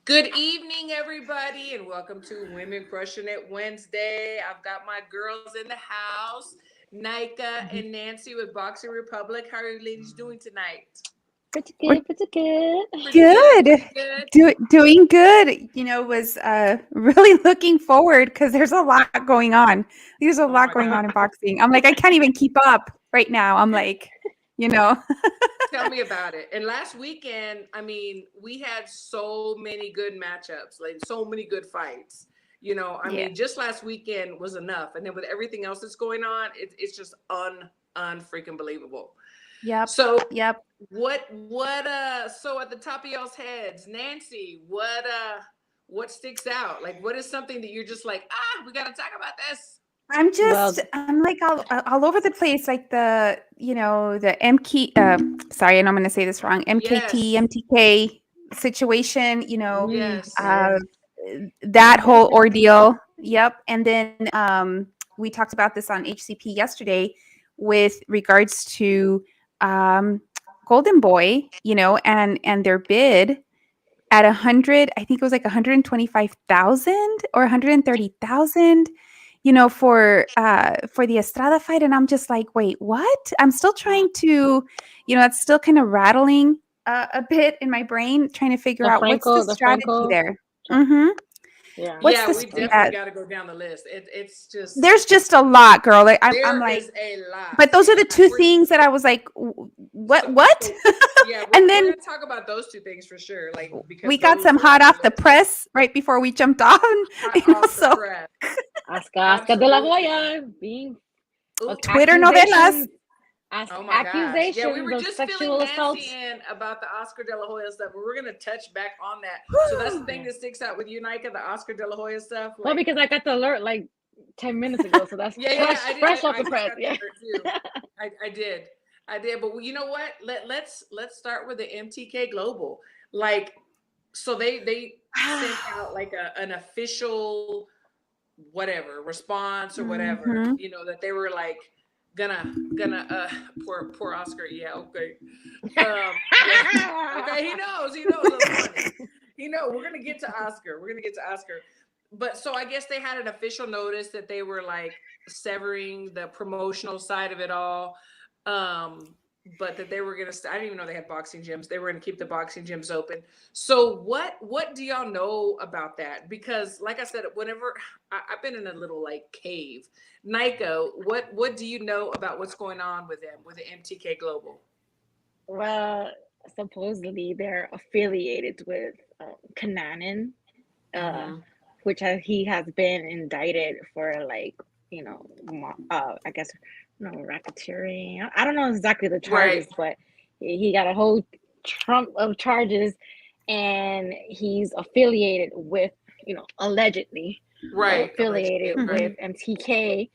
Good evening, everybody, and welcome to Women Crushing It Wednesday. I've got my girls in the house, Nika Mhm. and Nancy with Boxing Republic. How are you ladies doing tonight? Pretty We're good, pretty good. Pretty good, good. pretty good. Doing good. Was really looking forward because there's a lot going on. There's a Oh lot my going God. on in boxing. I'm like, I can't even keep up right now. I'm like, you know. Tell me about it. And last weekend, we had so many good matchups, like so many good fights. Yeah. Just last weekend was enough. And then with everything else that's going on, it's just unfreaking believable. Yep. So Yep. so at the top of y'all's heads, Nancy, what sticks out? Like what is something that you're just like, we gotta talk about this? Well, I'm like all over the place, like the MK. Sorry, and I'm going to say this wrong. MKT, Yes. MTK situation. Yes. Uh, yes. that whole ordeal. Yep. And then we talked about this on HCP yesterday with regards to um, Golden Boy, and their bid at 100. I think it was like 125,000 or 130,000. For the Estrada fight, and I'm just like, wait, what? I'm still trying to, it's still kind of rattling a bit in my brain, trying to figure The out what's the Franco, the strategy Franco. there. Mm-hmm. Yeah, What's Yeah, the we yeah? definitely got to go down the list. It's just There's just a lot, girl. Like, I'm there like, is a lot, but those are and the two things that I was like, so what? yeah, And we're then gonna talk about those two things for sure. Like because we got those some are hot on off the the list, press right before we jumped on, hot off the so press. Oscar de la Absolutely. Hoya being Ooh, Twitter novelas. accusations, oh my gosh. Yeah, we accusations were of just filling sexual Nancy assaults. in about the Oscar De La Hoya stuff, but we're gonna touch back on that. So that's the Whew. thing Yeah. that sticks out with you, Nika, the Oscar De La Hoya stuff. Well, Like, because I got the alert like 10 minutes ago, so that's yeah, fresh off I the just press. got the Yeah. alert too. I did. I did. But you know what? Let's start with the MTK Global. Like, so they sent out like an official whatever response or whatever, Mhm. that they were like gonna poor Oscar. Yeah, okay. Yeah. Okay, he knows I'm funny. We're gonna get to Oscar. But so I guess they had an official notice that they were like severing the promotional side of it all. Um, but that they were gonna I didn't even know they had boxing gyms. They were gonna keep the boxing gyms open. So what do y'all know about that? Because like I said, whenever I've been in a little like cave. Nico, what do you know about what's going on with them with the MTK Global? Well, supposedly they're affiliated with Kananen, uh, Mm-hmm. which he has been indicted for like I guess racketeering. I don't know exactly the Right, charges, but he got a whole trump of charges, and he's affiliated with allegedly right. Allegedly, affiliated okay. with Mhm. MTK.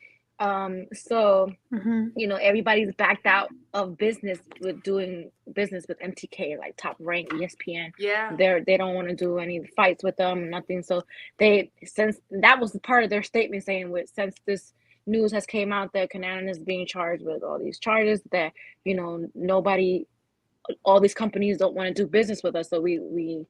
So Mhm. everybody's backed out of business with doing business with MTK, like Top Rank, ESPN. Yeah. They don't want to do any fights with them, nothing. So they, since that was part of their statement, saying with since this news has came out that Canaan is being charged with all these charges, that nobody, all these companies don't want to do business with us. So we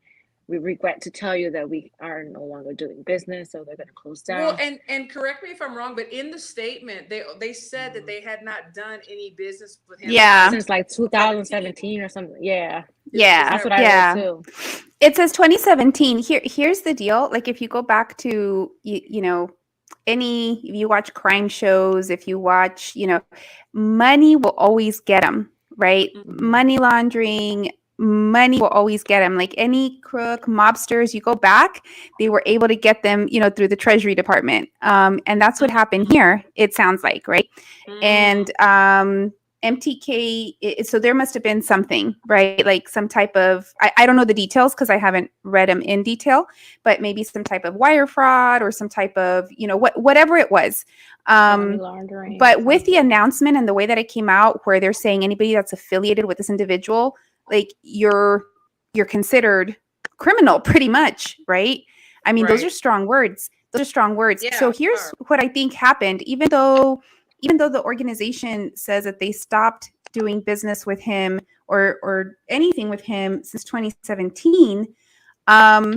regret to tell you that we are no longer doing business. So they're going to close Well, down. and correct me if I'm wrong, but in the statement they said that they had not done any business with him since Yeah. Since like 2017. 2017 or something. Yeah, Is Yeah. that's that what I read right? Yeah. too. It says 2017. Here's the deal. Like, if you go back to if you watch crime shows, if you watch, money will always get them, right? Mm-hmm. Money laundering, money will always get them. Like any crook, mobsters, you go back, they were able to get them, through the Treasury Department. And that's what happened here. It sounds like, right? Mm-hmm. And MTK, so there must have been something, right? Like some type of, I don't know the details because I haven't read them in detail, but maybe some type of wire fraud or some type of, whatever it was. Money Um, laundering, but with the something. announcement and the way that it came out, where they're saying anybody that's affiliated with this individual, like you're considered criminal, pretty much, right? I mean, those are Right. strong words. Those are strong words. So Yeah, they here's are. what I think happened. Even though the organization says that they stopped doing business with him or anything with him since 2017, um,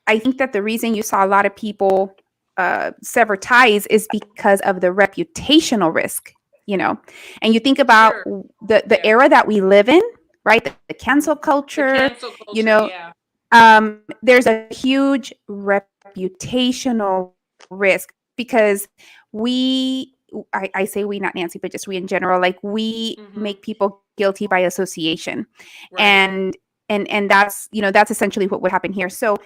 I think that the reason you saw a lot of people sever ties is because of the reputational risk, and you think about Sure. the Yeah. era that we live in, right? The cancel The culture, cancel you culture. know, Yeah. there's a huge reputational risk because I say we, not Nancy, but just we in general, like we Mm-hmm. make people guilty by association. Right. And that's, that's essentially what would happen here. So,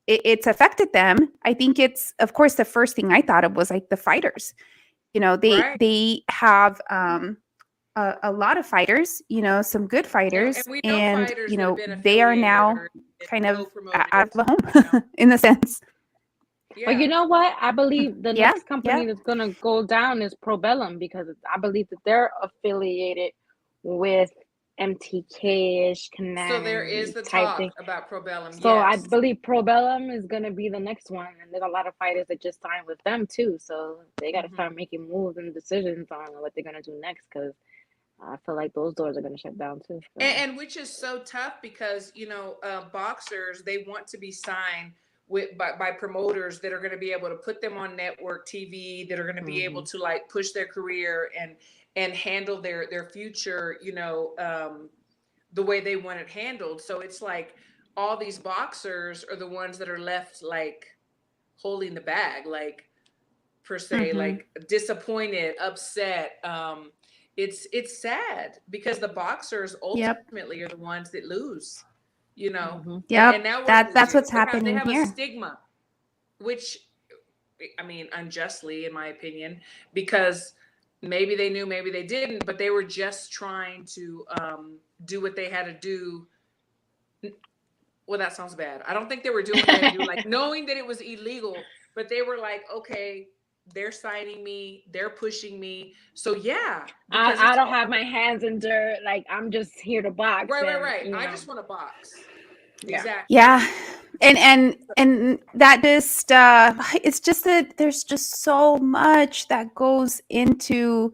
it's affected them. I think it's, of course, the first thing I thought of was like the fighters. Right. They have a lot of fighters, some good And fighters, we know and fighters that have been they are affiliated now or kind of out of co-promoted. the You know. home in the sense. But Yeah. you know what? I believe the Yeah, next yeah. company that's gonna go down is Probellum because I believe that they're affiliated with MTK-ish, So there is Canan the type talk thing. about Probellum. So I Yes. believe Probellum is gonna be the next one, and there's a lot of fighters that just signed with them too. So they got to Hmm. start making moves and decisions on what they're gonna do next because I feel like those doors are gonna shut down too. So. And which is so tough because boxers, they want to be signed by promoters that are going to be able to put them on network TV, that are going to be able Mm-hmm. to like push their career and handle their future, the way they want it handled. So it's like all these boxers are the ones that are left like holding the bag, like per se, Mm-hmm. like disappointed, upset. It's sad because the boxers Yep. ultimately are the ones that lose, you know. Mm-hmm. And Yep. now what do they That's do? what's They happening have a here. stigma, which I mean, unjustly, in my opinion, because maybe they knew, maybe they didn't, but they were just trying to do what they had to do. Well, that sounds bad. I don't think they were doing what they had to do, like knowing that it was illegal, but they were like, okay, they're signing me, they're pushing me. So yeah, because I it's don't have my hands in dirt. Like I'm just here to box, and right. I just want to box. yeah. Exactly. Yeah. And that just it's just that there's just so much that goes into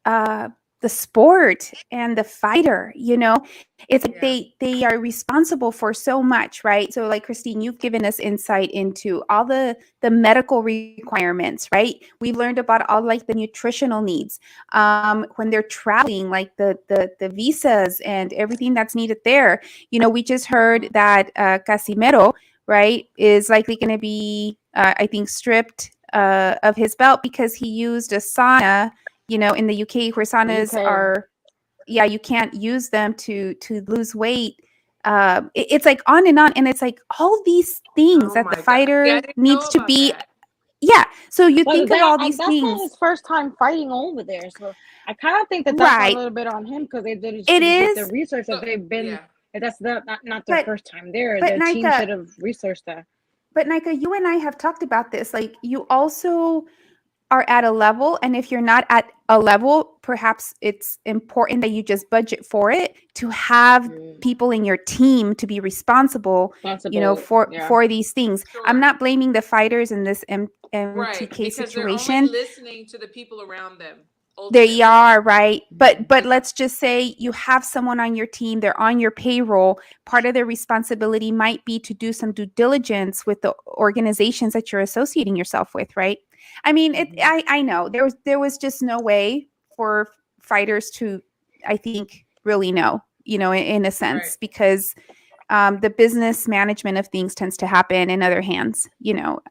uh the sport and the fighter, it's like Yeah. they are responsible for so much, right? So like Christine, you've given us insight into all the medical requirements, right? We've learned about all like the nutritional needs, when they're traveling, like the visas and everything that's needed there. We just heard that Casimiro, right, is likely going to be I think stripped of his belt because he used a sauna, in the UK, where saunas UK. are, yeah, you can't use them to lose weight. It's like on, and it's like all these things Oh that the my God. Yeah, I fighter didn't know needs to about be. that. Yeah, so you But think of all these that's not things, his first time fighting over there. So I kind of think that that's a right? little bit on him because they did It should get the is, research that So they've been. yeah. That's not their but first time there. but Their team Nika, should have researched that. you and I have talked about this. Like, you also are at a level, and if you're not at a level, perhaps it's important that you just budget for it, to have people in your team to be responsible, Possible, yeah. for these things. I'm Sure. not blaming the fighters in this Right. MTK Because they're only situation. listening to the people around them, They ultimately. are, right, but Yeah. let's just say you have someone on your team, they're on your payroll. Part of their responsibility might be to do some due diligence with the organizations that you're associating yourself with, right? I mean, I know there was just no way for fighters to, I think, really know, in a Right. sense, because the business management of things tends to happen in other hands,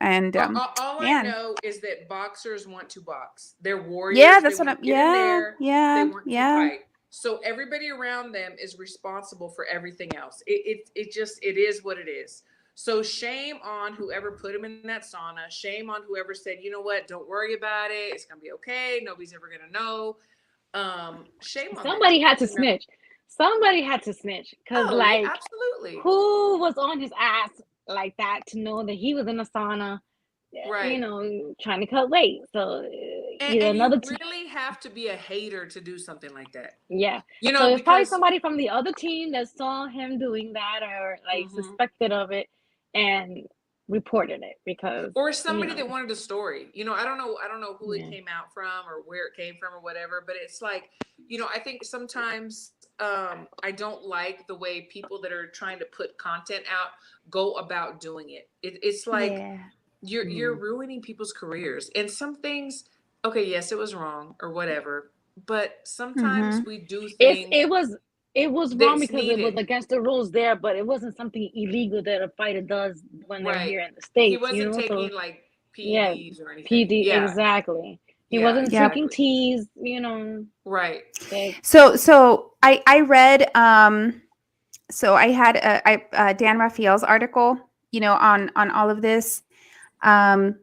and All I man, know is that boxers want to box. They're yeah, warriors. They that's what want I'm, to get in yeah, there. They yeah, want to yeah. fight. So everybody around them is responsible for everything else. It is what it is. So shame on whoever put him in that sauna. Shame on whoever said, you know what, don't worry about it. It's gonna be okay. Nobody's ever gonna know. Shame on them. Somebody had to snitch. Somebody had to snitch because, Oh yeah, like, absolutely. who was on his ass like that to know that he was in a sauna, Right. trying to cut weight? So either And you another really have to be a hater to do something like that. yeah. So it's probably Because somebody from the other team that saw him doing that or like mhm. suspected of it and reported it because Or somebody that wanted a story. I don't know who it yeah. came out from or where it came from or whatever, but it's like, I think sometimes I don't like the way people that are trying to put content out go about doing it. It's like Yeah. you're ruining people's careers. And some things, okay, yes, it was wrong or whatever, but sometimes Mhm. we do It's things it was wrong that's because it was needed. against the rules there, but it wasn't something illegal that a fighter does when they're Right. here in the He States, you wasn't know? So taking like yeah, PEDs or anything. PD Yeah. exactly. He Yeah, wasn't Yep. drinking exactly. teas, you know. Right. They, So I read so I had Dan Raphael's article, on all of this, um,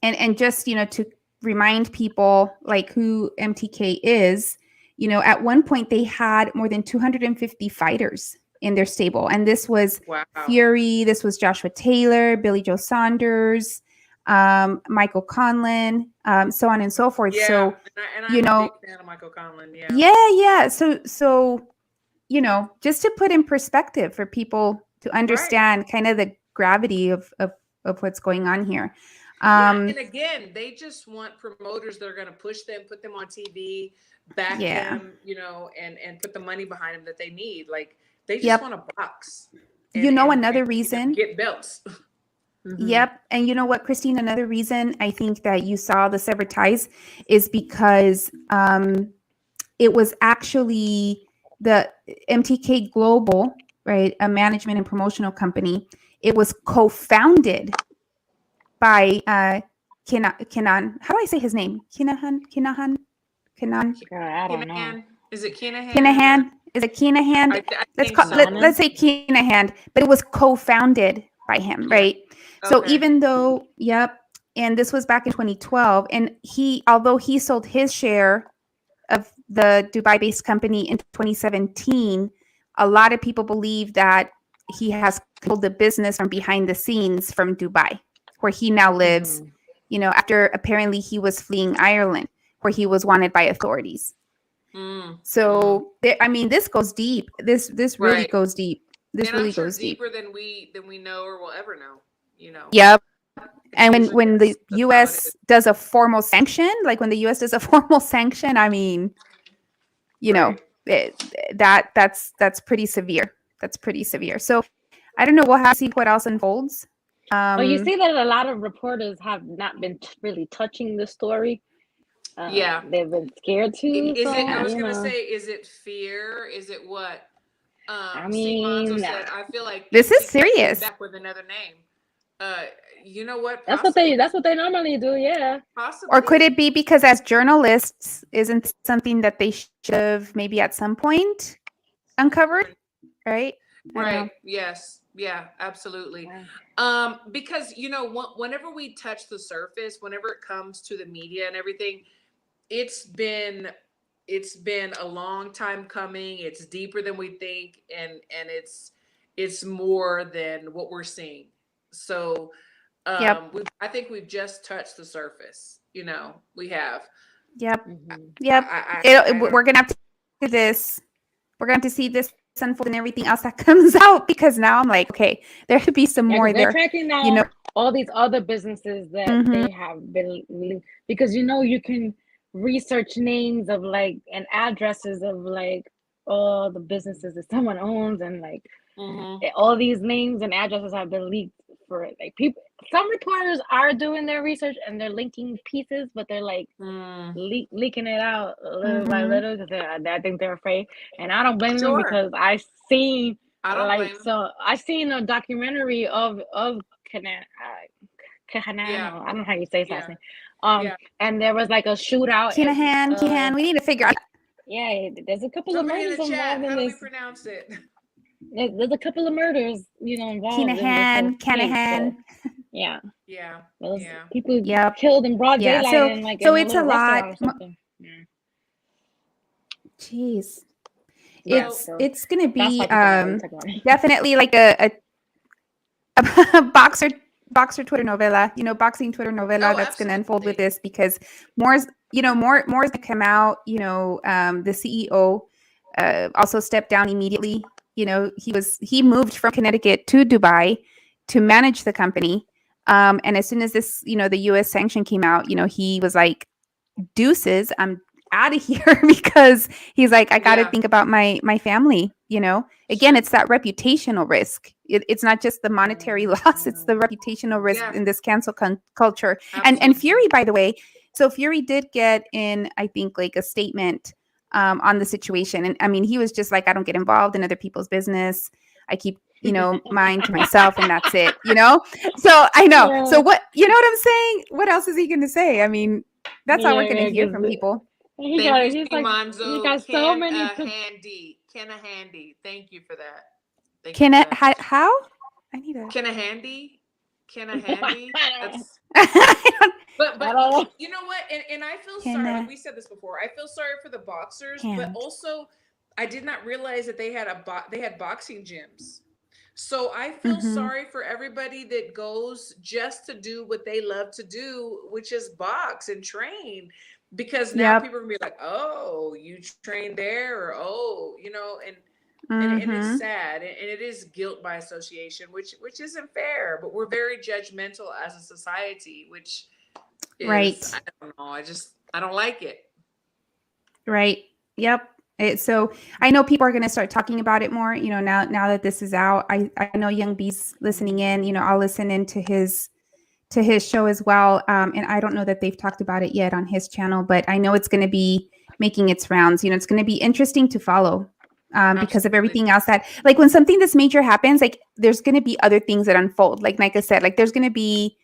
and just to remind people like who MTK is. At one point they had more than 250 fighters in their stable, and this was Wow. Fury, this was Joshua Taylor, Billy Joe Saunders, Michael Conlon, so on and so forth. Yeah. So And you I'm a know, big fan of Michael Conlon. Yeah. yeah. So just to put in perspective for people to Right. understand kind of the gravity of what's going on here. Yeah, and again, they just want promoters that are going to push them, put them on TV, back Yeah. them, and put the money behind them that they need. Like they just Yep. want a box. Another reason. Get belts. Yep. And you know what, Christine, another reason I think that you saw the severed ties is because it was actually the MTK Global, right, a management and promotional company. It was co-founded by Kenan. How do I say his name? Kinahan. I don't know. Is it Kinahan? Kinahan. Is it Kinahan? I Let's think call so. let's say Kinahan, but it was co-founded by him, right? So Okay. even though, yep, and this was back in 2012, and although he sold his share of the Dubai-based company in 2017, a lot of people believe that he has pulled the business from behind the scenes from Dubai, where he now lives, after apparently he was fleeing Ireland, where he was wanted by authorities. So, this goes deep. This really Right. goes deep. This And really I'm sure goes deep. deeper than we know or will ever know. Yep. And Usually when the that's how it U.S. is. does a formal sanction, like when the U.S. does a formal sanction, Right. that's pretty severe. That's pretty severe. So I don't know. We'll have to see what else unfolds. But you see that a lot of reporters have not been really touching the story. Yeah. They've been scared to. Is it? I was you gonna know. say, is it fear? Is it what? I Steve Monzo mean, said, I feel like this is MTK serious. back with another name. You know what? That's Possibly. what they normally do. Yeah. Possibly. Or could it be because as journalists, isn't something that they should have maybe at some point uncovered, right? Right. Yes. Yeah, absolutely. Yeah. Because whenever we touch the surface, whenever it comes to the media and everything, it's been a long time coming. It's deeper than we think, and it's more than what we're seeing. So Yep. I think we've just touched the surface. We have. Yep. Mm-hmm. Yep. We're gonna have to do this. We're gonna have to see this unfold and everything else that comes out, because now I'm like, okay, there could be some more they're there. tracking now all these other businesses that they have been, because you can research names of and addresses of all the businesses that someone owns, and all these names and addresses have been leaked for people. Some reporters are doing their research and they're linking pieces, but they're leaking it out little by little because I think they're afraid, and I don't blame them, because I seen I seen a documentary of Kanan. Yeah. I don't know how you say his last name. And there was a shootout. Kinahan. We need to figure out. Yeah, there's a couple of murders involved How in do we this. pronounce it? There's a couple of murders, involved in this Kinahan. So, yeah. Yeah. People killed in broad daylight, and so in it's a lot. or something. Jeez. Yeah, It's gonna be definitely like a boxer Twitter novella, boxing Twitter novella that's going to unfold with this, because more's going to come out. The CEO also stepped down immediately. He moved from Connecticut to Dubai to manage the company. And as soon as this, the U.S. sanction came out, he was like, deuces, I'm out of here because he's like, I got to Yeah. think about my family. Again, it's that reputational risk. It's not just the monetary loss; it's the reputational risk Yeah. in this cancel culture. And Absolutely. Fury, by the way, so Fury did get in, I think, like a statement on the situation, and I mean, he was just like, I don't get involved in other people's business. I keep mine to myself, and that's it. So I know. Yeah. So what what I'm saying? What else is he going to say? I mean, that's all we're going to hear from 'cause people. he Thank you, he's like, Simanzo. he got so many. Handy. Thank you for that. Thank Can you I, for that. how? I need a. Handy. That's I but don't know. you know what? And I feel Can sorry. I- Like we said this before. I feel sorry for the boxers, but Can't. also I did not realize that they had boxing gyms. So I feel Mhm. sorry for everybody that goes just to do what they love to do, which is box and train. Because now Yep. people are gonna be like, oh, you train there, or oh, and it's Mhm. sad, and it is guilt by association, which isn't fair. But we're very judgmental as a society, which is, Right. I don't know, I don't like it. Right. Yep. So I know people are going to start talking about it more. Now that this is out, I know Young B's listening in. I'll listen into his show as well. And I don't know that they've talked about it yet on his channel, but I know it's going to be making its rounds. It's going to be interesting to follow because of Absolutely. everything else that, like, when something this major happens, like, there's going to be other things that unfold. Like I said, like, there's going to be,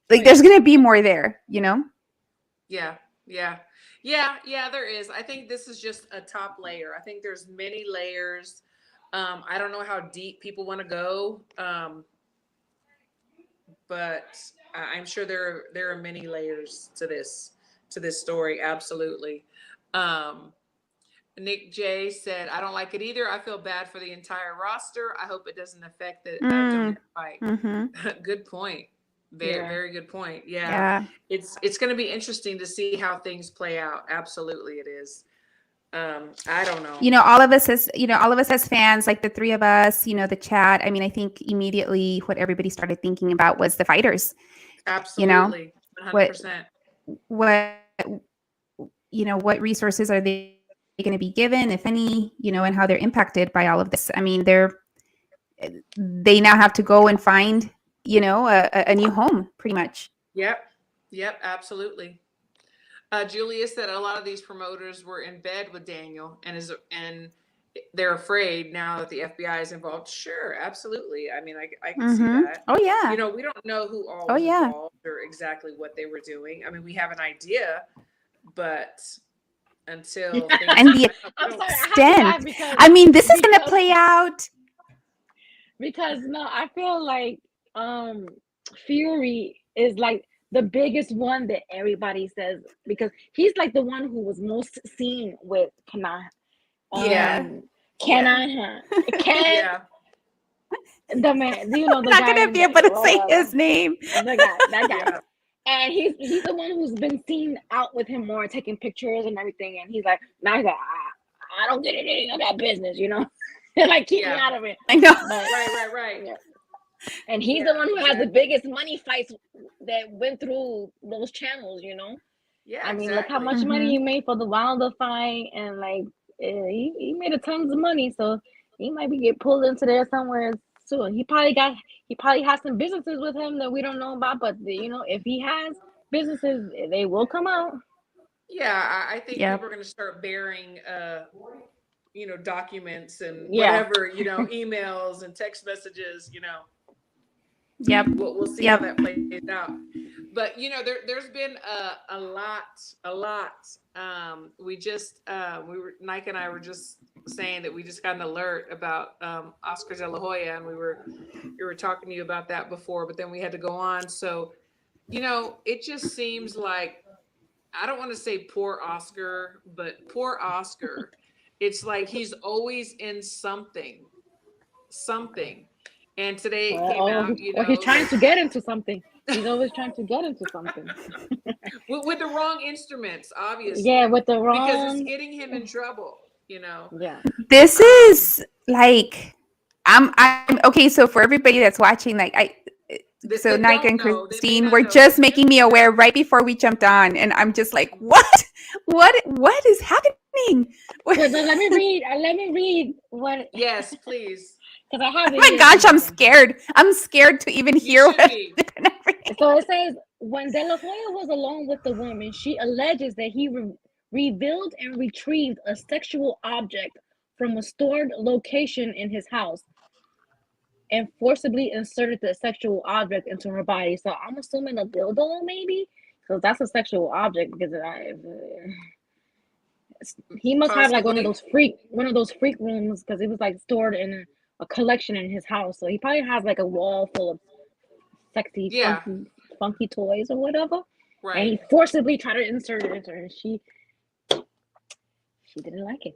there's going to be more there. Yeah, there is. I think this is just a top layer. I think there's many layers. I don't know how deep people want to go, but I'm sure there are many layers to this story. Absolutely. Nick J said, I don't like it either. I feel bad for the entire roster. I hope it doesn't affect the dominant fight. Mm-hmm. Good point. Very good point. Yeah. It's going to be interesting to see how things play out. Absolutely, it is. I don't know. All of us as fans, like the three of us, the chat. I mean, I think immediately what everybody started thinking about was the fighters. Absolutely, 100%. What resources are they going to be given, if any, and how they're impacted by all of this. I mean, they now have to go and find, a new home, pretty much. Yep, absolutely. Julia said a lot of these promoters were in bed with Daniel, and they're afraid now that the FBI is involved. Sure, absolutely. I mean, I can see that. Oh yeah. We don't know who all was involved or exactly what they were doing. I mean, we have an idea, but until and the extent, I mean, this is going to play out. Because no, I feel like Fury is like the biggest one that everybody says, because he's like the one who was most seen with Kanahan. The man, the I'm not gonna be able to say his name. That guy. And he's the one who's been seen out with him more, taking pictures and everything. And he's like, now he's like, I don't get any of that business, like, keep me out of it. I know. But, right. Yeah. And he's the one who has the biggest money fights that went through those channels, Yeah, I mean, look how much money he made for the Wilder fight, and like he made a tons of money, so he might be get pulled into there somewhere soon. He probably has some businesses with him that we don't know about, but if he has businesses, they will come out. Yeah, I think people are going to start bearing documents and whatever, emails and text messages, Yep. We'll see how that plays out. But there's been a lot. We just Nike and I were just saying that we just got an alert about Oscar De La Hoya, and we were talking to you about that before, but then we had to go on. So, it just seems like, I don't want to say poor Oscar, but poor Oscar. It's like he's always in something. And today it came out, Well, he's trying to get into something. He's always trying to get into something. with the wrong instruments, obviously. Yeah, with the wrong. Because it's getting him in trouble, Yeah. This is like, I'm okay. So for everybody that's watching, like, So They Nika don't and know. They may Christine not were know. just making me aware right before we jumped on, and I'm just like, what is happening? Wait, but let me read. Let me read what, Yes, please. because I have Oh it my here gosh, I'm somewhere. scared. I'm scared to even You hear should what be. So it says when De La Hoya was alone with the woman, she alleges that he revealed and retrieved a sexual object from a stored location in his house and forcibly inserted the sexual object into her body. So I'm assuming a dildo, maybe, because that's a sexual object. Because he must have like Possibly. one of those freak rooms, because it was like stored in a collection in his house. So he probably has like a wall full of sexy, Yeah. funky toys or whatever. And he Right. forcibly tried to insert it into her, and she didn't like it.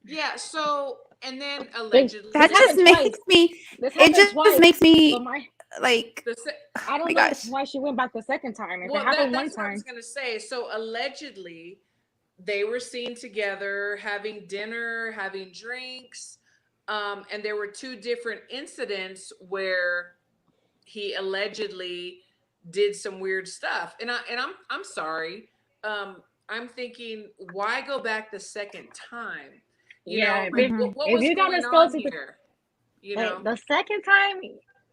Yeah. So, and then This allegedly, this That just happened twice. makes me. This It happened just twice. makes So me my like. the se- Oh I my don't know gosh. why she went back the second time. If it well, happened one that's what I was time, gonna say. So allegedly, they were seen together having dinner, having drinks, and there were two different incidents where he allegedly did some weird stuff. I'm sorry. I'm thinking, why go back the second time? You know, yeah. like Mhm. what If was you gotta going go on to here? You like know? the second time,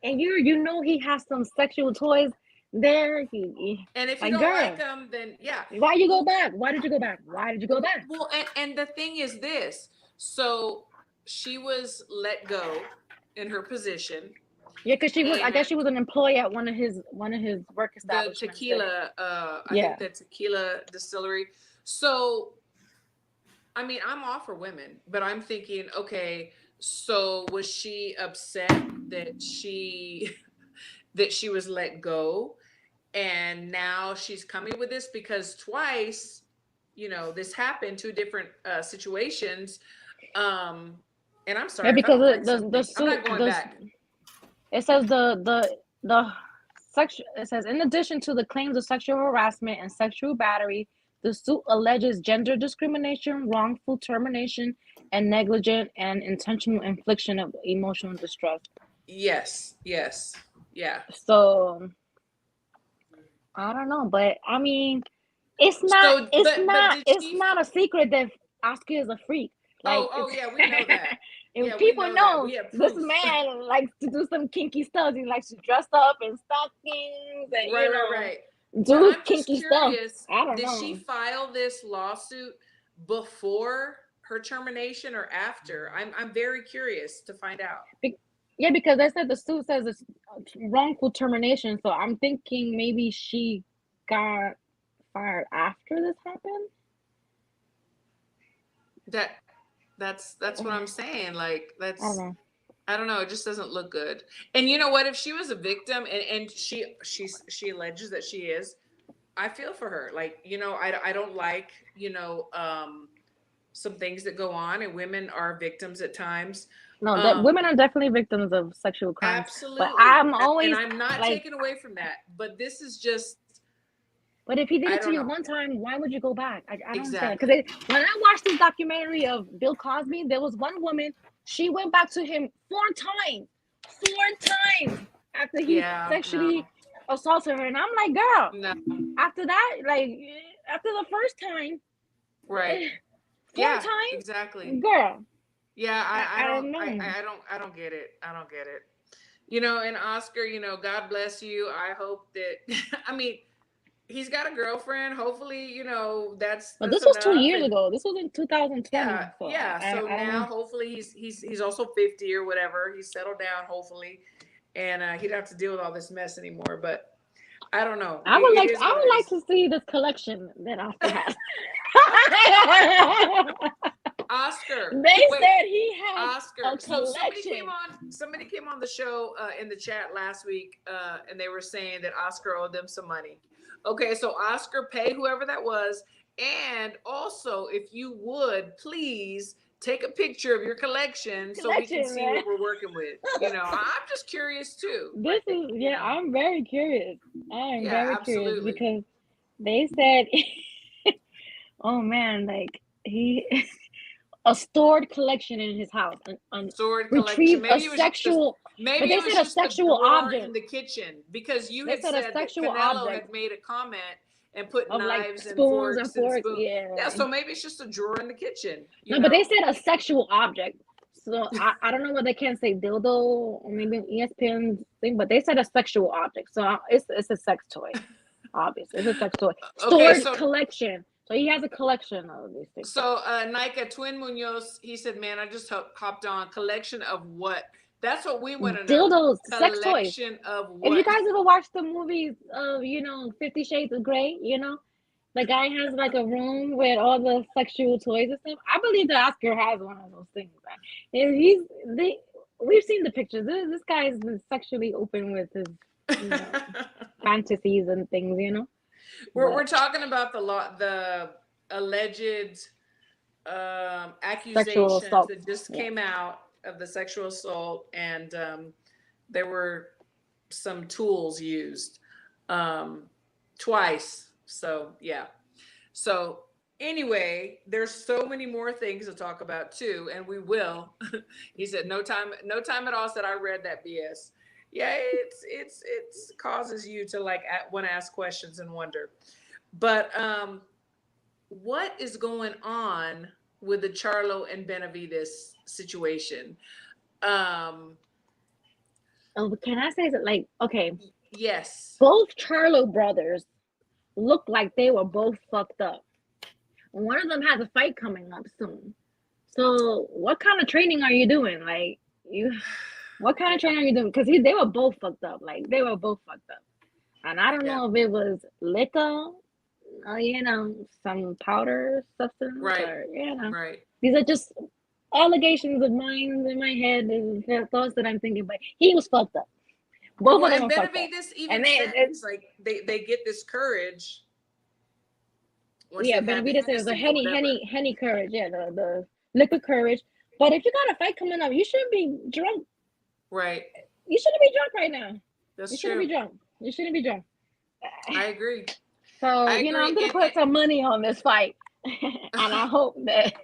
and you know he has some sexual toys there, And if you like don't like girl, them, then yeah. why you go Well, back? Why did you go back? Why did you go back? well, and the thing is this. So she was let go in her position, Yeah, because she was. I guess and she was an employee at one of his work the establishments there. tequila, I Yeah. think the tequila distillery. So I mean, I'm all for women, but I'm thinking, okay, so was she upset that she that she was let go, and now she's coming with this because twice, this happened, two different situations. Um, and I'm Yeah, sorry if I because don't like the something, I'm suit not going back. it says the sexual it says in addition to the claims of sexual harassment and sexual battery, the suit alleges gender discrimination, wrongful termination, and negligent and intentional infliction of emotional distress. Yes, yes, yeah. So I don't know, but I mean, So, but did it's she? not a secret that Oscar is a freak. Like Oh, yeah, we know that. Yeah, if we people know that. know We have this proof. man likes to do some kinky stuff. He likes to dress up in stockings and Right, right, right. But do I'm just kinky stuff. curious, I don't did she know. file this lawsuit before her termination or after? I'm very curious to find out. Yeah, because I said the suit says it's wrongful termination, so I'm thinking maybe she got fired after this happened. That that's what I'm saying. Like I don't that's know. I don't know, it just doesn't look good. And you know what? If she was a victim and she alleges that she is, I feel for her. Like, I don't like, some things that go on, and women are victims at times. No, that Um, women are definitely victims of sexual crimes. But Absolutely. I'm And always I'm not like, taking away from that, but this is just, but if he did I it to don't you know. one time, why would you go back? I don't understand. Exactly. Because when I watched this documentary of Bill Cosby, there was one woman, she went back to him 4 times, 4 times after he Yeah, sexually no, assaulted her. And I'm like, girl, no, after that, like, after the first time, right. four Yeah, times, exactly. girl, Yeah, I I don't, don't know. I don't get it. I don't get it. And Oscar, God bless you. I hope that, I mean, he's got a girlfriend. Hopefully, But that's this was two enough. years And ago. This was in yeah, 2020. So yeah. So I don't now know. hopefully he's also 50 or whatever. He's settled down, hopefully. And he don't have to deal with all this mess anymore. But I don't know. It is I what it would like is. to see this collection that Oscar has. Oscar, They wait, said he has Oscar. a So collection. somebody came on the show in the chat last week, and they were saying that Oscar owed them some money. Okay, so Oscar, pay whoever that was, and also if you would please take a picture of your collection so we can Collection, see man. what we're working with. I'm just curious too. This Like, is I'm very curious. I am yeah, very curious absolutely. because they said, oh man, like he a stored collection in his house and Sword retrieve collection. a Maybe it was just sexual. maybe But it they was said a just a sexual drawer in object. the kitchen, because you They had said a said that sexual Canelo object had made a comment and put of like knives and spoons and forks and forks. spoons. Yeah, Yeah. so maybe it's just a drawer in the kitchen. You No, but they know. said a sexual object. So I don't know whether they can say dildo or maybe ESPN thing, but they said a sexual object. So it's a sex toy. Obviously, it's a sex toy. Okay, Stored collection. So he has a collection of these things. so Nika Twin Munoz, he said, "Man, I just hopped on. Collection of what? That's what we want to know. Dildos, sex toys. Collection of If you what? guys ever watched the movies of 50 Shades of Grey, the guy has like a room with all the sexual toys and stuff. I believe that Oscar has one of those things. And we've seen the pictures. This guy has been sexually open with his fantasies and things. We're talking about the alleged Sexual accusations assault. that just came out of the sexual assault, and there were some tools used twice. So yeah. So anyway, there's so many more things to talk about too, and we will. He said, "No time at all." Said, "I read that BS." Yeah, it's causes you to like want to ask questions and wonder. But what is going on with the Charlo and Benavides situation? Oh, but can I say that? Like, okay, Yes. both Charlo brothers look like they were both fucked up. One of them has a fight coming up soon. So, what kind of training are you doing? Like, what kind of training are you doing? Because they were both fucked up. Like, they were both fucked up. And I don't know if it was liquor, some powder substance, Right. or Right. These are just allegations of mine in my head and thoughts that I'm thinking. But he was fucked up. Both of them And were fucked up. Benavides even And says like they get this courage. Once Yeah, they've had the Benavides says the Hennessy or whatever. Henny courage. Yeah, the liquid courage. But if you got a fight coming up, you shouldn't be drunk. Right. You shouldn't be drunk right now. That's You true. shouldn't be drunk. You shouldn't be drunk. I agree. So, I I'm agree. going to put some money on this fight. And I hope that.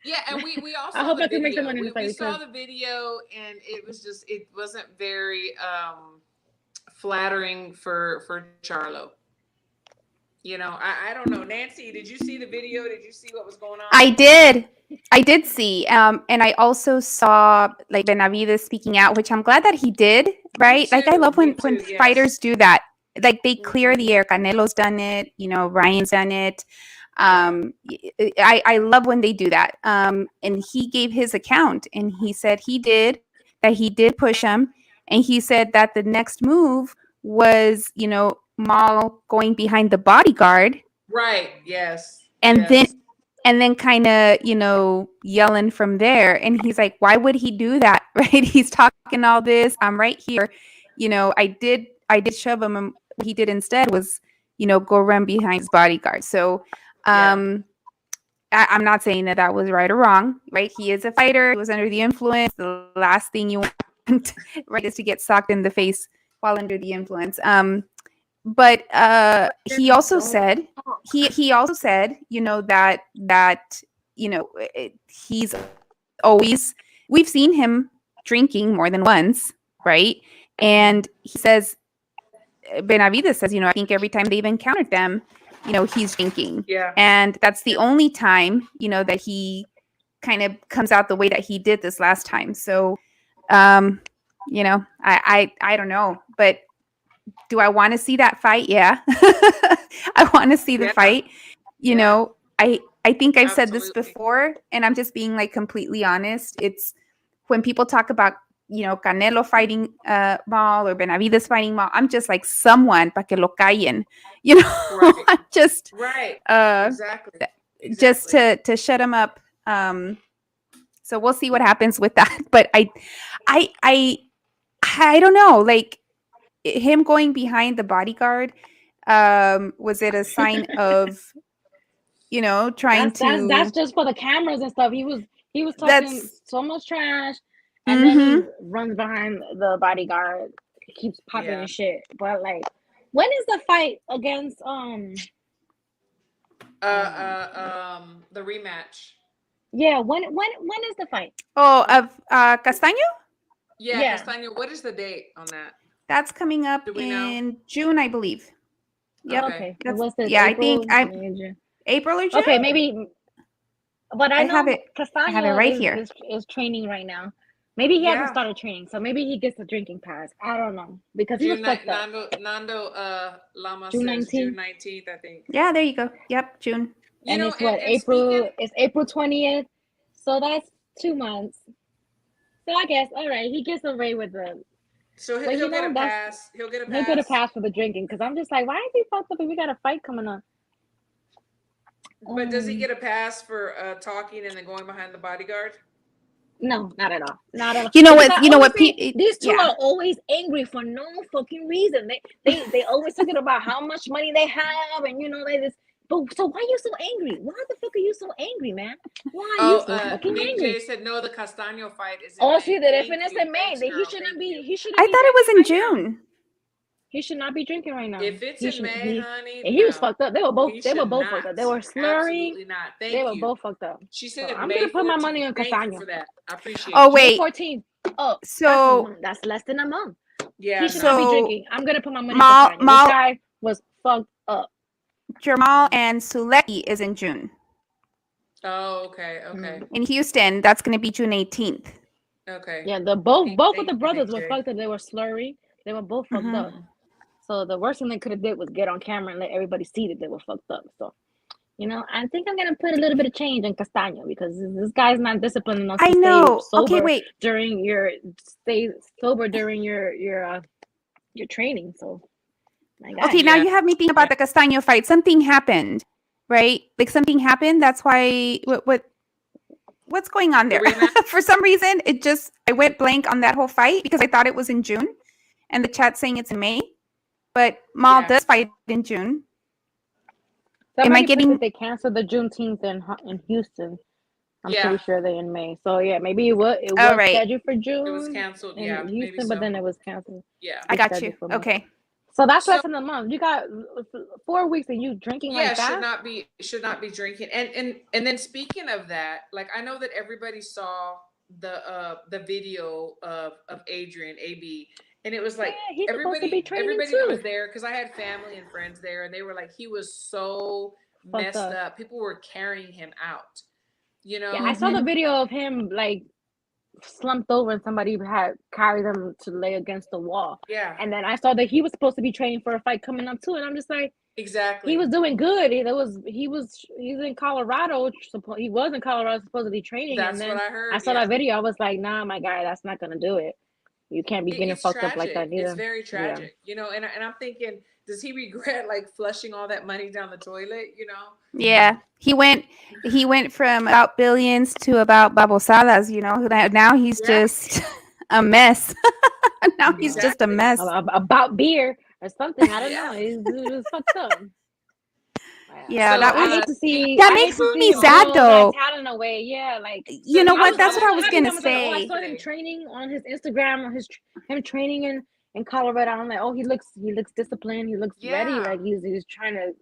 Yeah, and we also I hope the I can make video. some money in We, this fight we saw because the video, and it wasn't very flattering for Charlo. I don't know. Nancy, did you see the video? Did you see what was going on? I did see, and I also saw like Benavides speaking out, which I'm glad that he did. Right, like I love when yes. fighters do that. Like they clear the air. Canelo's done it. Ryan's done it. I love when they do that. And he gave his account, and he said he did push him, and he said that the next move was Mal going behind the bodyguard. Right. Yes. And yes. then kind of yelling from there, and he's like, why would he do that? Right, he's talking all this, I'm right here. I did shove him, and what he did instead was go run behind his bodyguard. So I'm not saying that was right or wrong, right? He is a fighter. He was under the influence. The last thing you want right is to get socked in the face while under the influence. But he also said that he's always, we've seen him drinking more than once, right? And he says, Benavides says, I think every time they've encountered them, he's drinking. Yeah. And that's the only time, that he kind of comes out the way that he did this last time. So, I don't know, but do I want to see that fight? Yeah. I want to see the fight. I think I've said this before, and I'm just being like completely honest. It's when people talk about, Canelo fighting Mal or Benavides fighting Mal, I'm just like, someone pa que lo callen, Right. I'm just right. Exactly. Just to shut him up. So we'll see what happens with that. But I don't know, like him going behind the bodyguard, was it a sign of trying to that's just for the cameras and stuff. He was talking so much trash, and then he runs behind the bodyguard, keeps popping his shit. But like, when is the fight against the rematch? Yeah, when is the fight? Oh, of Castaño? Yeah, Yeah. Castaño, what is the date on that? That's coming up Do we know? in June, I believe. Yep. Okay. Okay. That's What's this? yeah, I think April, I'm May, June. April or June. Okay, maybe. But I I have know it. I have it Castaño right here. is training right now. Maybe he hasn't Yeah. started training, so maybe he gets a drinking pass. I don't know because he was June fucked up. Nando Lama June says June 19th, 19th, I think. Yeah, there you go. Yep, June. You and know, it's what and speaking, April. It's April 20th, so that's 2 months. So I guess all right, he gets away with the. so But he'll get a that's pass. He'll get a he'll get a pass. pass for the drinking because I'm just like, why is he fucked up if we got a fight coming up? But does he get a pass for talking and then going behind the bodyguard? No, not at all. Not at all. You know Because what? I You know always what? say these two Yeah. are always angry for no fucking reason. They always talking about how much money they have and they this. But so why are you so angry? Why the fuck are you so angry, man? Why are you so fucking Big angry? J said no. The Castaño fight is in Oh, May. see the Thank difference you. in May. Thanks, He girl. shouldn't Thank be. you. He shouldn't I be thought it was in drinking right now. June. He should not be drinking right now. If it's He in should. May, honey, And he was no. fucked up. They were both. He They were should both not. fucked up. They were slurring. Absolutely not. They Thank were you. both fucked up. She So said I'm May gonna put my 14th. money on Thank you Castaño. for that. I appreciate Oh it. May wait. 14th. Oh, So that's less than a month. Yeah, He should not be so drinking. I'm gonna put my money on Castaño. This guy was fucked up. Jamal and Suleki is in June. Oh, okay. In Houston, that's going to be June 18th. Okay. Yeah, both of Thank the you, brothers Big were J. fucked up. They were slurry. They were both fucked up. So the worst thing they could have did was get on camera and let everybody see that they were fucked up. So, I think I'm gonna put a little bit of change in Castaño because this guy's not disciplined enough to I know. stay sober Okay, wait. during your training. So, my God. Okay, now you have me thinking about the Castaño fight. Something happened, right? Like something happened. That's why. What's going on there? For some reason, I went blank on that whole fight because I thought it was in June, and the chat's saying it's in May, but Mal does fight in June. Somebody put that they canceled the Juneteenth in Houston. I'm pretty sure they're in May. So yeah, maybe it was scheduled for June. It was canceled. In Houston, but then it was canceled. Yeah, I got you. Okay. So that's less than a month. You got 4 weeks and you drinking like that? should not be drinking. And then speaking of that, like I know that everybody saw the video of Adrian AB, and it was like everybody that was there, because I had family and friends there, and they were like, he was so messed up. People were carrying him out. Yeah, I saw the video of him like slumped over and somebody had carried him to lay against the wall. Yeah. And then I saw that he was supposed to be training for a fight coming up too, and I'm just like, exactly. He was doing good. He's in Colorado. He was in Colorado supposedly training. That's and then what I heard. I saw that video. I was like, nah, my guy, that's not gonna do it. You can't be getting fucked up like that either. It's very tragic, and I'm thinking, does he regret like flushing all that money down the toilet? Yeah, he went from about billions to about babosadas. Now he's just a mess. Now he's just a mess about beer or something. I don't know. He's fucked up. Yeah, so I hate to see. That makes me sad though. Talent away, yeah. Like you know what? That's what I was gonna say. I saw him training on his Instagram, on him training in Colorado. I'm like, oh, he looks disciplined. He looks ready. Like he's trying to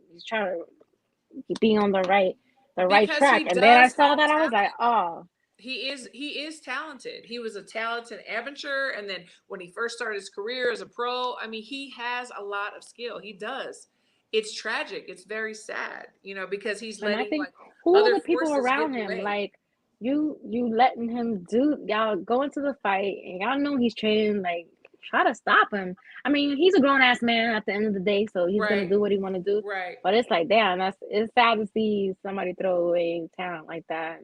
be on the right track. And then I saw that, I was like, oh. He is talented. He was a talented amateur, and then when he first started his career as a pro, I mean, he has a lot of skill. He does. It's tragic. It's very sad, because he's letting who are the people around him? Like you letting him y'all go into the fight, and y'all know he's training. Like try to stop him. I mean, he's a grown ass man at the end of the day, so he's gonna do what he want to do. Right. But it's like, damn, it's sad to see somebody throw away talent like that.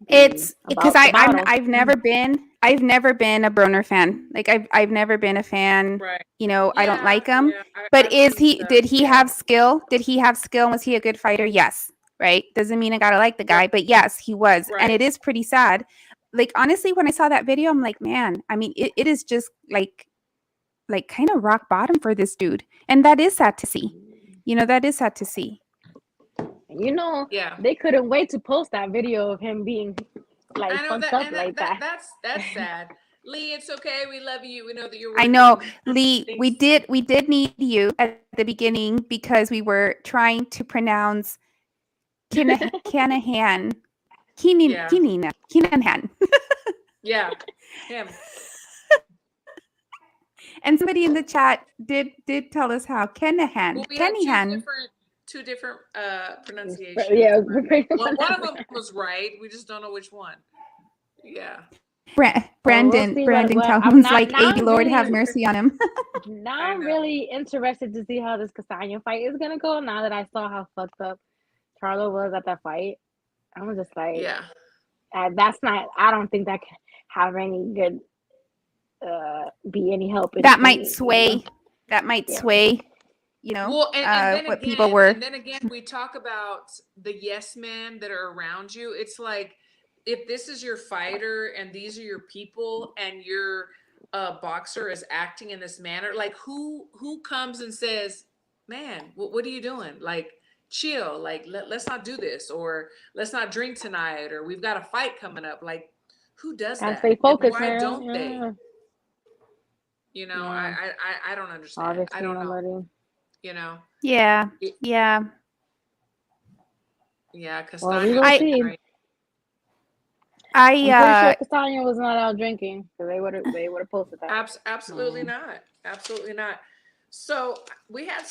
It's because I've never been a Broner fan. Like I've never been a fan. Right. I don't like him. But did he have skill? Did he have skill? Was he a good fighter? Yes. Right. Doesn't mean I gotta like the guy, but yes, he was. Right. And it is pretty sad. Like honestly, when I saw that video, I'm like, man, I mean, it is just like kind of rock bottom for this dude. And that is sad to see. That is sad to see. They couldn't wait to post that video of him being like fucked up like that. That's sad. Lee, it's okay. We love you. We know that you're. I know, Lee. We did need you at the beginning because we were trying to pronounce Kinahan. Yeah. Kinahan. Yeah, him. And somebody in the chat did tell us how Kenahan. Well, we had Kenihan. two different pronunciations. Yeah, One of them was right. We just don't know which one. Yeah. Brandon see Brandon what I'm Calhoun's not like, now. "Hey, I'm Lord, have really mercy on him." now I I'm know. really interested to see how this Castano fight is gonna go. Now that I saw how fucked up Charlo was at that fight, I was just like, Yeah. that's not. I don't think that can have any good, be any help. That might you know? sway. That might Yeah. sway. You know, Well, and then what again, people were. and then again, we talk about the yes men that are around you. It's like if this is your fighter and these are your people, and your boxer is acting in this manner, like who comes and says, "Man, what are you doing? Like, chill. Like, let's not do this, or let's not drink tonight, or we've got a fight coming up." Like, who does Gotta that? stay And focused, why man. don't they? Yeah. You know, Yeah. I don't understand. Obviously, I don't know. nobody. You know, Yeah. It- Yeah. yeah, because Well, we will see. I'm pretty sure Castano was not out drinking, so they would have posted that. Absolutely not. Absolutely not. So we had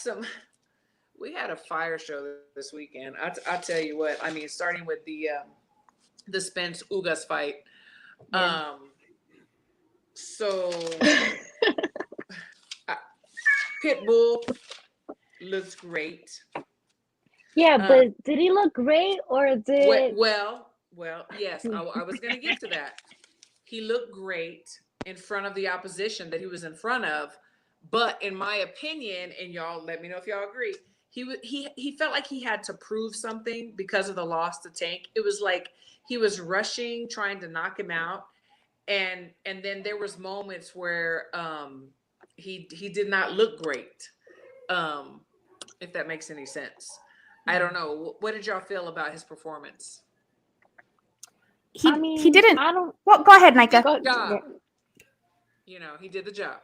a fire show this weekend. I tell you what. I mean, starting with the Spence Ugas fight. Yeah. So Pitbull looks great. Yeah, but did he look great or did? Well, yes. I was going to get to that. He looked great in front of the opposition that he was in front of, but in my opinion, and y'all let me know if y'all agree, he felt like he had to prove something because of the loss to Tank. It was like he was rushing, trying to knock him out, and then there was moments where he did not look great. If that makes any sense. I don't know. What did y'all feel about his performance? He didn't. I don't. Well, go ahead, Micah. You know, he did the job.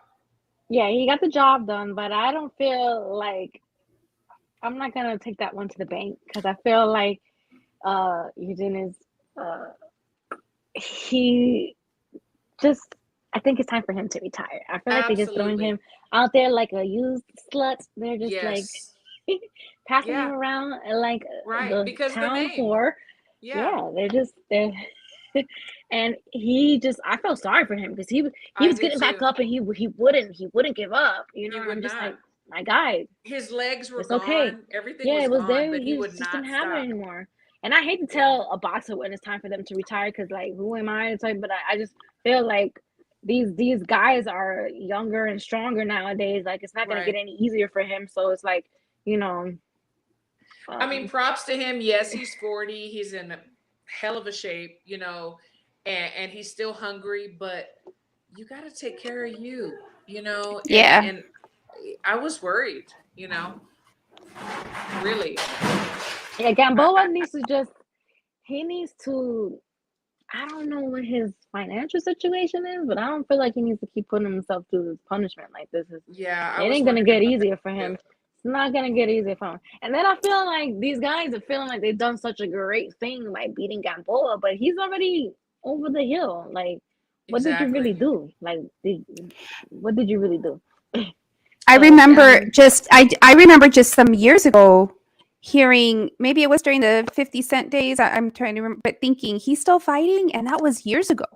Yeah, he got the job done, but I don't feel like I'm not gonna take that one to the bank because I feel like Eugene is he just. I think it's time for him to retire. I feel like they're just throwing him out there like a used slut. They're just like passing him around like the because town whore. Yeah, they're and he just I felt sorry for him because he was getting back up and he wouldn't give up. You know, I'm just like, my guy. His legs were it's gone. Okay. Everything was it was gone, there. but he just not didn't have stop. it anymore. And I hate to tell a boxer when it's time for them to retire because like who am I to tell you? But I just feel like these guys are younger and stronger nowadays. Like it's not gonna get any easier for him. So it's like, you know. I mean, props to him. Yes, he's 40. He's in a hell of a shape, you know, and he's still hungry, but you got to take care of you, you know. And I was worried, you know, really. Yeah, Gamboa needs to I don't know what his financial situation is, but I don't feel like he needs to keep putting himself through this punishment like this. It ain't gonna get easier for him. It's not gonna get easier for him. And then I feel like these guys are feeling like they've done such a great thing by beating Gamboa, but he's already over the hill. Like, what did you really do? Like, what did you really do? I remember I remember just some years ago hearing, maybe it was during the 50 Cent days, I'm trying to remember, but thinking he's still fighting, and that was years ago.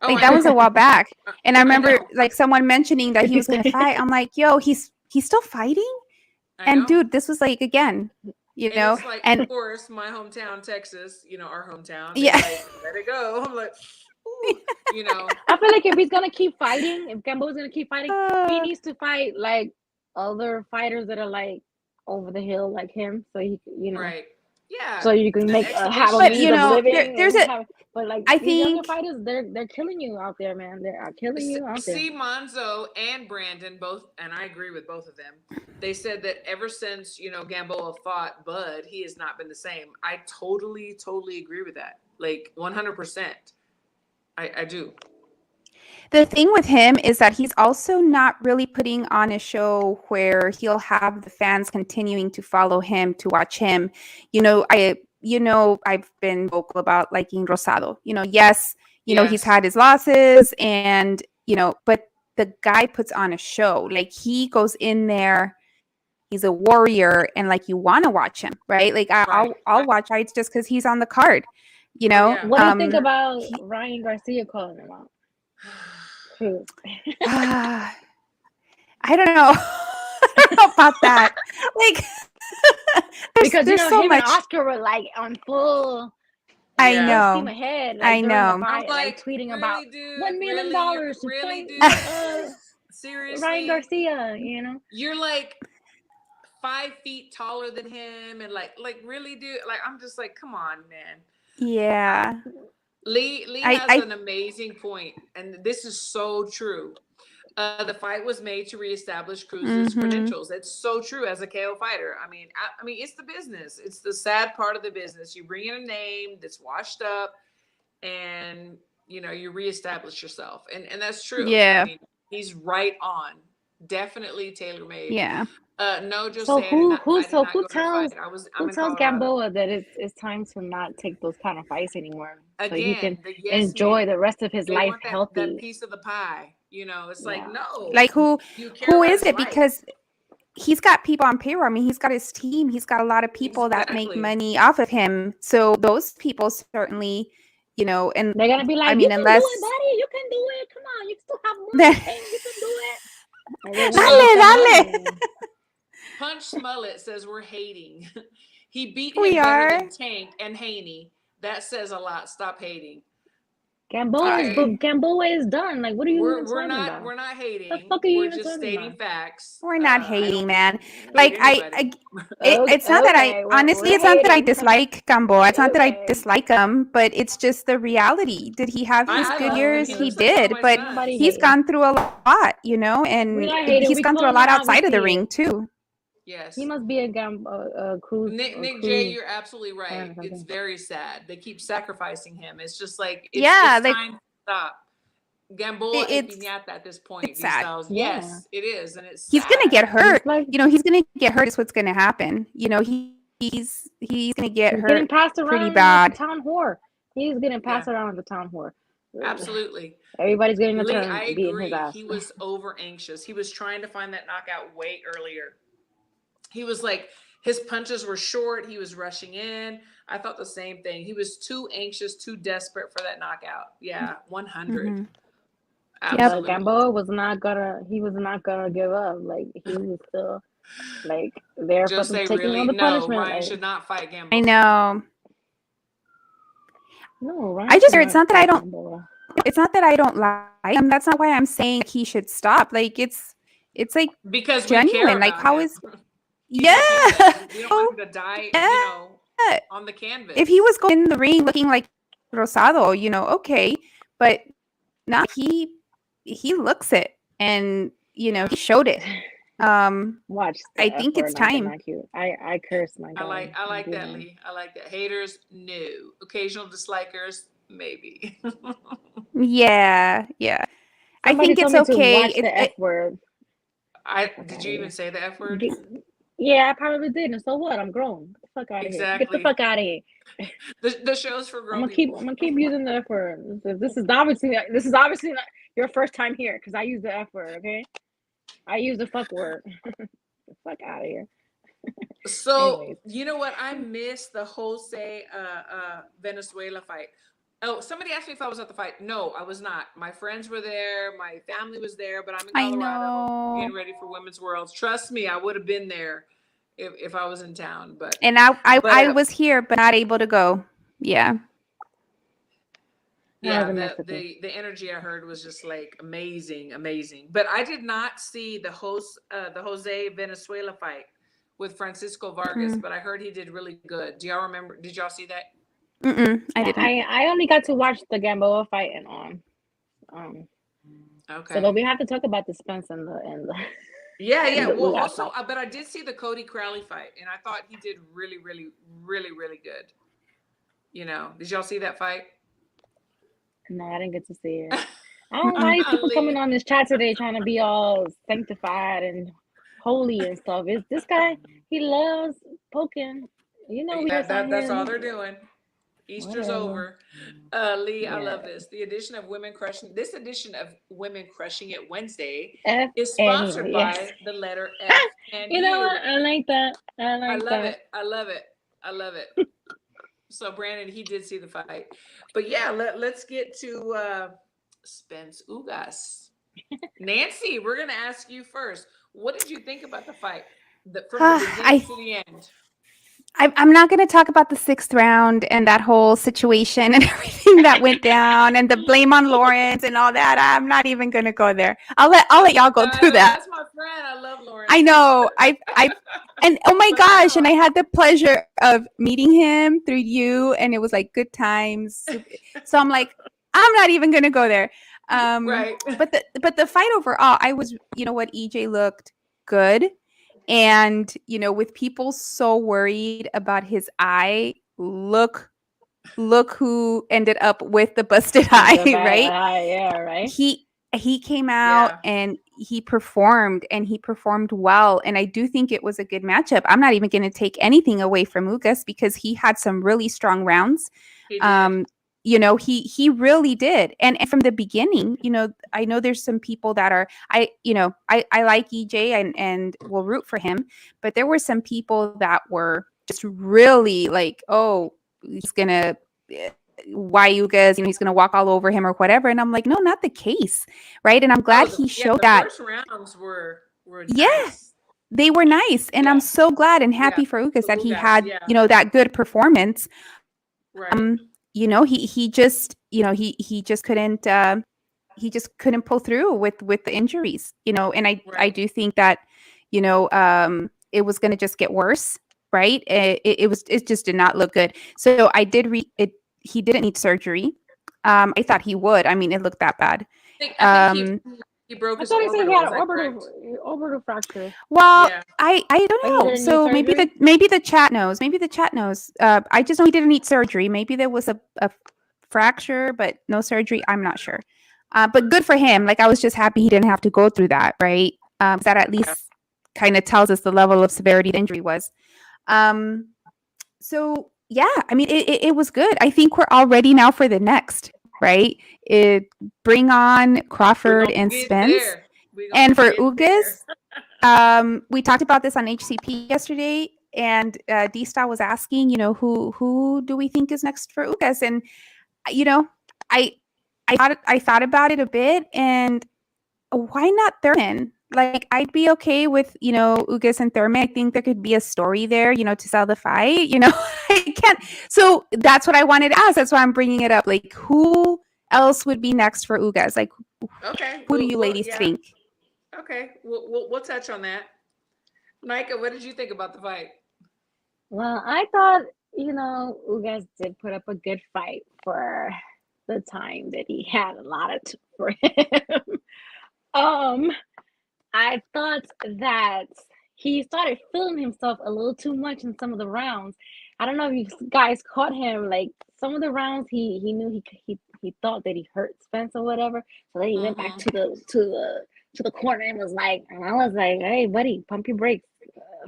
Like that was a while back. And I remember like someone mentioning that he was going to fight. I'm like, yo, he's still fighting? And dude, this was like, again, you know, it's like, of course, my hometown, Texas, you know, our hometown. Yeah. Like, let it go. I'm like, ooh, you know. I feel like if he's going to keep fighting, if Gamboa's going to keep fighting, he needs to fight like other fighters that are like over the hill like him. So he, you know. Right. Yeah. So you can make have a means of living. But like I these think younger fighters, they're killing you out there, man. They are killing you out there. See, Monzo and Brandon both, and I agree with both of them. They said that ever since, you know, Gamboa fought Bud, he has not been the same. I totally agree with that. Like 100%. I do. The thing with him is that he's also not really putting on a show where he'll have the fans continuing to follow him, to watch him. You know, I've been vocal about liking Rosado. Yes, he's Yes. had his losses and, but the guy puts on a show. Like he goes in there, he's a warrior and like you want to watch him, right? Like Right. I'll watch fights just because he's on the card, Oh, yeah. What do you think about he- Ryan Garcia calling him out? Cruz. I don't know. I don't know about that. Like Because there's so him much. and Oscar were like on full I Yeah. know. steam ahead, like I during know. the fight, I'm like tweeting really, about dude, $1 million to really, fight dude. Seriously, Ryan Garcia. you're like 5 feet taller than him, and like really, dude. Like I'm just like, come on, man. Yeah. Lee has an amazing point, and this is so true. The fight was made to reestablish Cruz's credentials. It's so true as a KO fighter. I mean, it's the business. It's the sad part of the business. You bring in a name that's washed up, and you reestablish yourself, and that's true. Yeah. I mean, he's right on. Definitely tailor made. Yeah. No, Jose. So who tells Gamboa that it's time to not take those kind of fights anymore, so he can Again, the yes enjoy men. the rest of his They life want that healthy? piece of the pie. It's like, Yeah. no. Like who You care who about is his it? life. Because he's got people on payroll. I mean, he's got his team. He's got a lot of people that make Exactly. money off of him. So those people certainly, and They're gonna be like, I mean, you unless can do it, buddy. You can do it. Come on, you still have money. You can do it. Dale. Punch Smollett says we're hating. He beat him We better are. than Tank and Haney. That says a lot. Stop hating. Gamboa is done. Like, what are you even We're talking about? We're not hating. The fuck are you We're even just talking stating about? facts. We're not I hating, don't man. hate Like anybody. it's not that I honestly, it's not that I dislike Gamboa. It's not that I Okay. dislike him, but it's just the reality. Did he have his I good love him. years? He He looks like one of did, my but sons. Nobody he's hating. gone through a lot, We and not hating. he's We gone through a calling lot him out. outside of We the see ring it. too. Yes. He must be a Cruz. Nick J, you're absolutely right. It's very sad. They keep sacrificing him. It's just like it's time to stop. Gamboa and Piñata at this point. It's sad. Yes, it is, and it's he's sad. gonna get hurt. He's gonna get hurt. Is what's gonna happen. He's gonna get hurt. Getting passed around pretty bad. like the town whore. He's getting passed around like the town whore. Absolutely. Everybody's getting a turn. I beating agree. His ass. He was over anxious. He was trying to find that knockout way earlier. He was like, his punches were short. He was rushing in. I thought the same thing. He was too anxious, too desperate for that knockout. Yeah, 100. Absolutely. Gamboa was not gonna. He was not gonna give up. Like he was still like there for taking on the punishment. Ryan should not fight Gamboa. I know. No, Ryan. I just heard. It's not that I don't. It's not that I don't like him. That's not why I'm saying he should stop. Like it's like because genuine. Like how is? Yeah. We don't want him to die. On the canvas. If he was going in the ring looking like Rosado, okay, but now he looks it, and he showed it. Watch. I think it's time. I curse my God. I like that, Lee. I like that. Haters, no. Occasional dislikers, maybe. Yeah. I think it's okay. Watch the F word. Did you even say the F word? Yeah, I probably did. And so what? I'm grown. Get the fuck out of here. Get the fuck out of here. The show's for grown I'm people. gonna keep using the F word. This is obviously not your first time here because I use the F word. Okay, I use the fuck word. Get the fuck out of here. So anyways. You know what? I missed the Jose Venezuela fight. Oh, somebody asked me if I was at the fight. No, I was not. My friends were there. My family was there, but I'm in Colorado getting ready for Women's Worlds. Trust me, I would have been there if I was in town. But I was here, but not able to go. Yeah. Yeah, the energy I heard was just like amazing. But I did not see the Jose Venezuela fight with Francisco Vargas, but I heard he did really good. Do y'all remember? Did y'all see that? I didn't. I only got to watch the Gamboa fight and okay. So we have to talk about the Spence and the yeah. Well, also, but I did see the Cody Crowley fight, and I thought he did really, really, really, really good. Did y'all see that fight? No, I didn't get to see it. I don't like people coming on this chat today trying to be all sanctified and holy and stuff. Is this guy? He loves poking You know, we just out That's here. all they're doing. Easter's Whatever. over. Lee, I Yeah. love this. This edition of Women Crushing It Wednesday F is and you. sponsored Yes. by the letter F and You know U. what? I like that. I I like love that. it. I love it. I love it. So Brandon, he did see the fight. But yeah, let's get to Spence Ugas. Nancy, we're gonna ask you first. What did you think about the fight? From the beginning I to the end. I'm not going to talk about the sixth round and that whole situation and everything that went down and the blame on Lawrence and all that. I'm not even going to go there. I'll let y'all go through that. That's my friend. I love I Lawrence. know. And oh my But gosh, no. and I had the pleasure of meeting him through you, and it was like good times. So I'm like, I'm not even going to go there. Right. But the fight overall, I was, you know what, EJ looked good. And, you know, with people so worried about his eye, look who ended up with the busted With the eye, bad right? eye, yeah, right. He came out Yeah. and he performed well. And I do think it was a good matchup. I'm not even going to take anything away from Ugas because he had some really strong rounds. He did. You know, he really did. And from the beginning, you know, I know there's some people that are I like EJ and will root for him, but there were some people that were just really like, oh, he's gonna why Ugas, you know, he's gonna walk all over him or whatever. And I'm like, no, not the case. Right. And I'm glad he showed the that. first rounds were Yeah, nice. they were nice. And Yeah. I'm so glad and Yeah. happy for Ugas that he Ugas, had, yeah. you know, that good performance. Right. You know, he just, you know, he just couldn't pull through with the injuries, you know. And I Right. do think that, you know, it was going to just get worse, right? It just did not look good. So I did read it. He didn't need surgery. I thought he would. I mean, it looked that bad. I think he broke I his thought he said he orbital. had Is an that correct? orbital fracture. Well, Yeah. I don't But he know. didn't need So maybe surgery? the chat knows. Maybe the chat knows. I just know he didn't need surgery. Maybe there was a fracture, but no surgery. I'm not sure. But good for him. Like I was just happy he didn't have to go through that, right? That at least kind of tells us the level of severity the injury was. So yeah, I mean it was good. I think we're all ready now for the next, right? Bring on Crawford and Spence. And for Ugas, we talked about this on HCP yesterday, and D-Star was asking, you know, who do we think is next for Ugas? And you know, I thought about it a bit, and why not Thurman? Like I'd be okay with, you know, Ugas and Thurman. I think there could be a story there, you know, to sell the fight. You know, I can't. So that's what I wanted to ask. That's why I'm bringing it up. Like, who else would be next for Ugas? Like, Okay. who do you ladies think? Okay. We'll touch on that. Nika, what did you think about the fight? Well, I thought, you know, Ugas did put up a good fight for the time that he had allotted for him. I thought that he started feeling himself a little too much in some of the rounds. I don't know if you guys caught him. Like some of the rounds, he knew he thought that he hurt Spence or whatever. So then he went back to the corner and was like, and I was like, hey buddy, pump your brakes.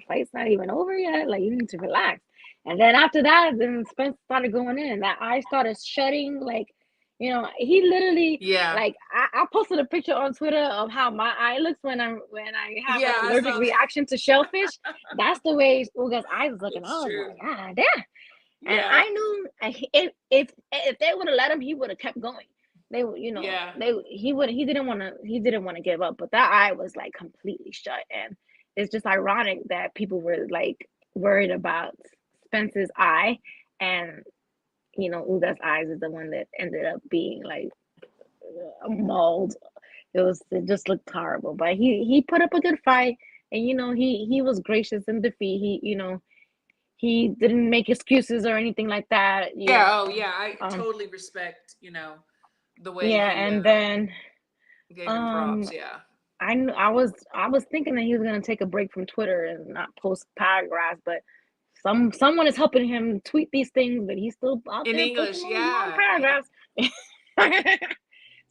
Fight's not even over yet. Like you need to relax. And then after that, then Spence started going in. That eye started shutting. Like, you know, he literally like I posted a picture on Twitter of how my eye looks when I have an allergic reaction to shellfish. That's the way Ugas' eyes was looking. I was like, ah, damn. And I knew if they would have let him, he would have kept going. They would, you know, he didn't want to give up, but that eye was like completely shut. And it's just ironic that people were like worried about Spence's eye, and you know, Ugas' eyes is the one that ended up being like mauled. It just looked horrible. But he put up a good fight, and you know, he was gracious in defeat. He didn't make excuses or anything like that. I totally respect, you know, the way and then gave him props. I was thinking that he was gonna take a break from Twitter and not post paragraphs, but someone is helping him tweet these things, but he's still out in there English, posting long paragraphs.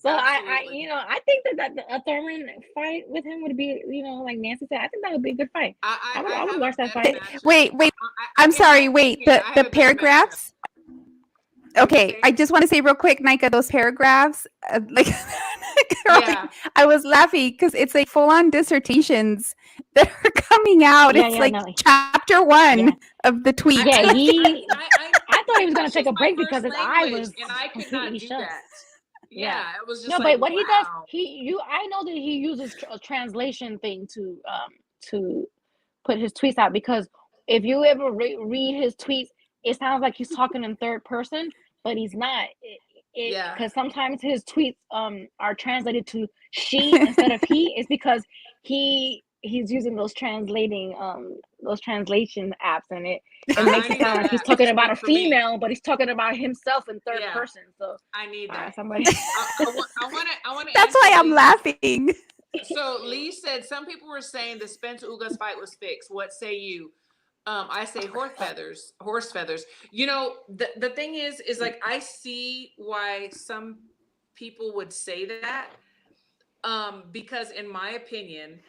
So Absolutely. I think that a Thurman fight with him would be, like Nancy said, I think that would be a good fight. I I would have a watch that better fight. matchup. Wait, wait. I'm In my sorry. Wait. opinion, I have The a better matchup. paragraphs. What'd you Okay, I say? just want to say real quick, Nika, those paragraphs, like, Yeah. I was laughing because it's like full on dissertations that are coming out. Yeah, It's yeah, like no, chapter yeah, one of the tweet. yeah. I thought he was gonna English take is a my break because first his eye language, was and I could not completely do shut. that. Yeah. Yeah, it was just No, like, but what he does, wow. I know that he uses a translation thing to put his tweets out, because if you ever read his tweets, it sounds like he's talking in third person, but he's not. Yeah, Because sometimes his tweets are translated to she instead of he. It's because he's using those translation apps, and it makes I it need sound that like he's app talking just about a made for me. female, but he's talking about himself in third Yeah, person. So I need that. somebody. I want to That's answer why I'm Lee. laughing. So Lee said some people were saying the Spence Ugas fight was fixed. What say you? I say horse feathers. Horse feathers. You know, the thing is like I see why some people would say that. Because in my opinion,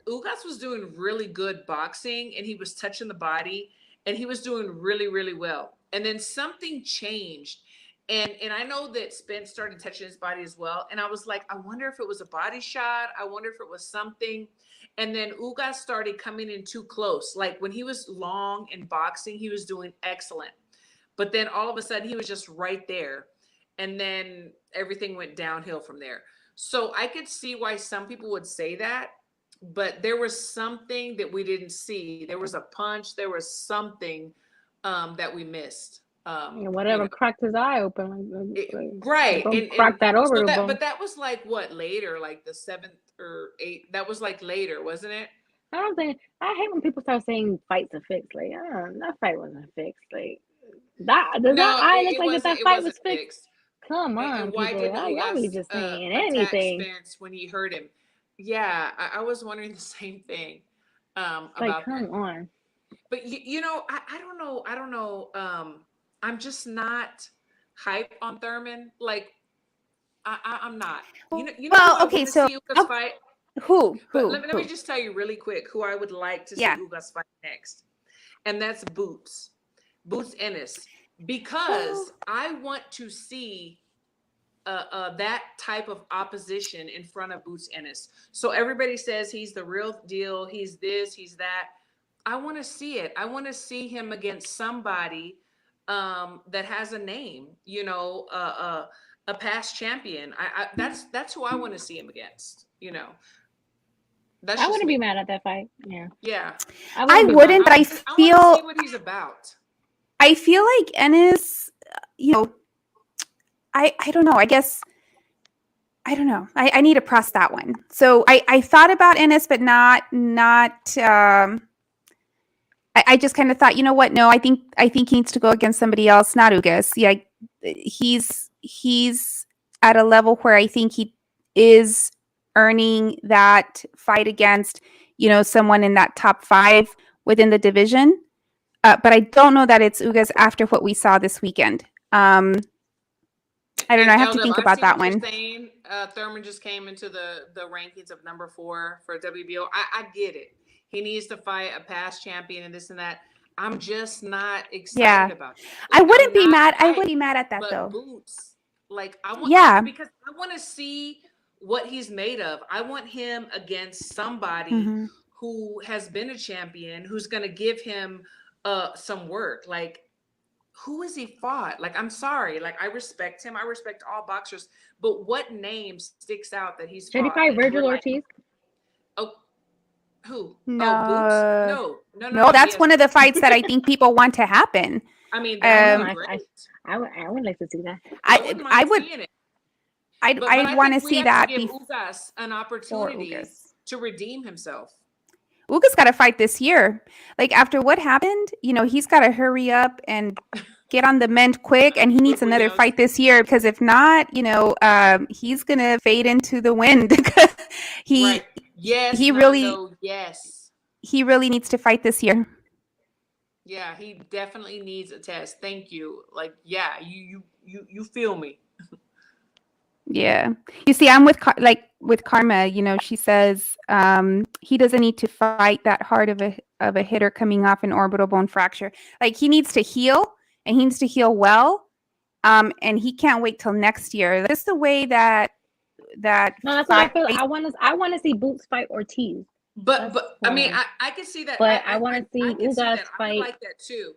Ugas was doing really good boxing and he was touching the body and he was doing really, really well. And then something changed. And I know that Spence started touching his body as well. And I was like, I wonder if it was a body shot. I wonder if it was something. And then Ugas started coming in too close. Like when he was long in boxing, he was doing excellent. But then all of a sudden he was just right there. And then everything went downhill from there. So I could see why some people would say that, but there was something that we didn't see. There was a punch. There was something that we missed. Whatever cracked his eye open, Right, don't and crack that over so the that, bone. but that was like what later, like the seventh or eighth. That was like later, wasn't it? I don't think I hate when people start saying fights are fixed. Like, that fight wasn't fixed. Like that does that No, eye look it like wasn't. that It fight was wasn't fixed? fixed. Come And on, why people. didn't Y'all be Ugas just saying attack anything. Spence when he hurt him? Yeah, I was wondering the same thing Like, about that. come on. But you know, I don't know. I don't know. I'm just not hype on Thurman. Like I'm not. You know who Well, I okay, want to so see Ugas fight. who, But who, let me who? just tell you really quick who I would like to see Yeah. Ugas fight next, and that's Boots Ennis, Well, because I want to see that type of opposition in front of Boots Ennis. So everybody says he's the real deal. He's this. He's that. I want to see it. I want to see him against somebody that has a name. You know, a past champion. That's who I want to see him against. You know, that's I just wouldn't be me. mad at that fight. Yeah, Yeah, I I wouldn't be mad. wouldn't, but I want to see what he's about. I feel like Ennis, you know, I don't know. I guess I don't know. I need to press that one. So I thought about Ennis, but not. I just kind of thought, you know what? No, I think he needs to go against somebody else, not Ugas. Yeah, he's at a level where I think he is earning that fight against, someone in that top 5 within the division. But I don't know that it's Ugas after what we saw this weekend. I don't know. And I have to Eldeb, think I about see that what you're one. saying. Thurman just came into the rankings of number 4 for WBO. I get it. He needs to fight a past champion and this and that. I'm just not excited Yeah. about it. I Like wouldn't I'm be not mad. I hyped. wouldn't be mad at that But though. Boots, like I want, Yeah. because I want to see what he's made of. I want him against somebody Hmm. who has been a champion, who's going to give him some work. Like who has he fought? Like, I'm sorry. Like, I respect him. I respect all boxers. But what name sticks out that he's Should he fought fight that we're Virgil like, Ortiz? oh, who? Oh, Boots? No. No, no, no, No, no. He that's has. one of the fights that I think people want to happen. I mean, that would be Um, great. I would like to see that. I I wouldn't I mind would seeing it. But I'd I want to think we see have to that give before Ugas an opportunity Ugas. to redeem himself. Ugas got to fight this year. Like after what happened, he's got to hurry up and get on the mend quick, and he needs Before he another goes. fight this year because if not, he's gonna fade into the wind. he Right. Yes, he really Nando. Yes. he really needs to fight this year. Yeah, he definitely needs a test. Thank you. Like, yeah, you feel me. Yeah. You see, I'm with with Karma, she says he doesn't need to fight that hard of a hitter coming off an orbital bone fracture. Like he needs to heal and he needs to heal well. And he can't wait till next year. That's the way that No, that's what I fight. feel. I want to see Boots fight Ortiz. But That's I mean, why. I can see that. But I want to I see can see Ugas that. I would fight. like that too.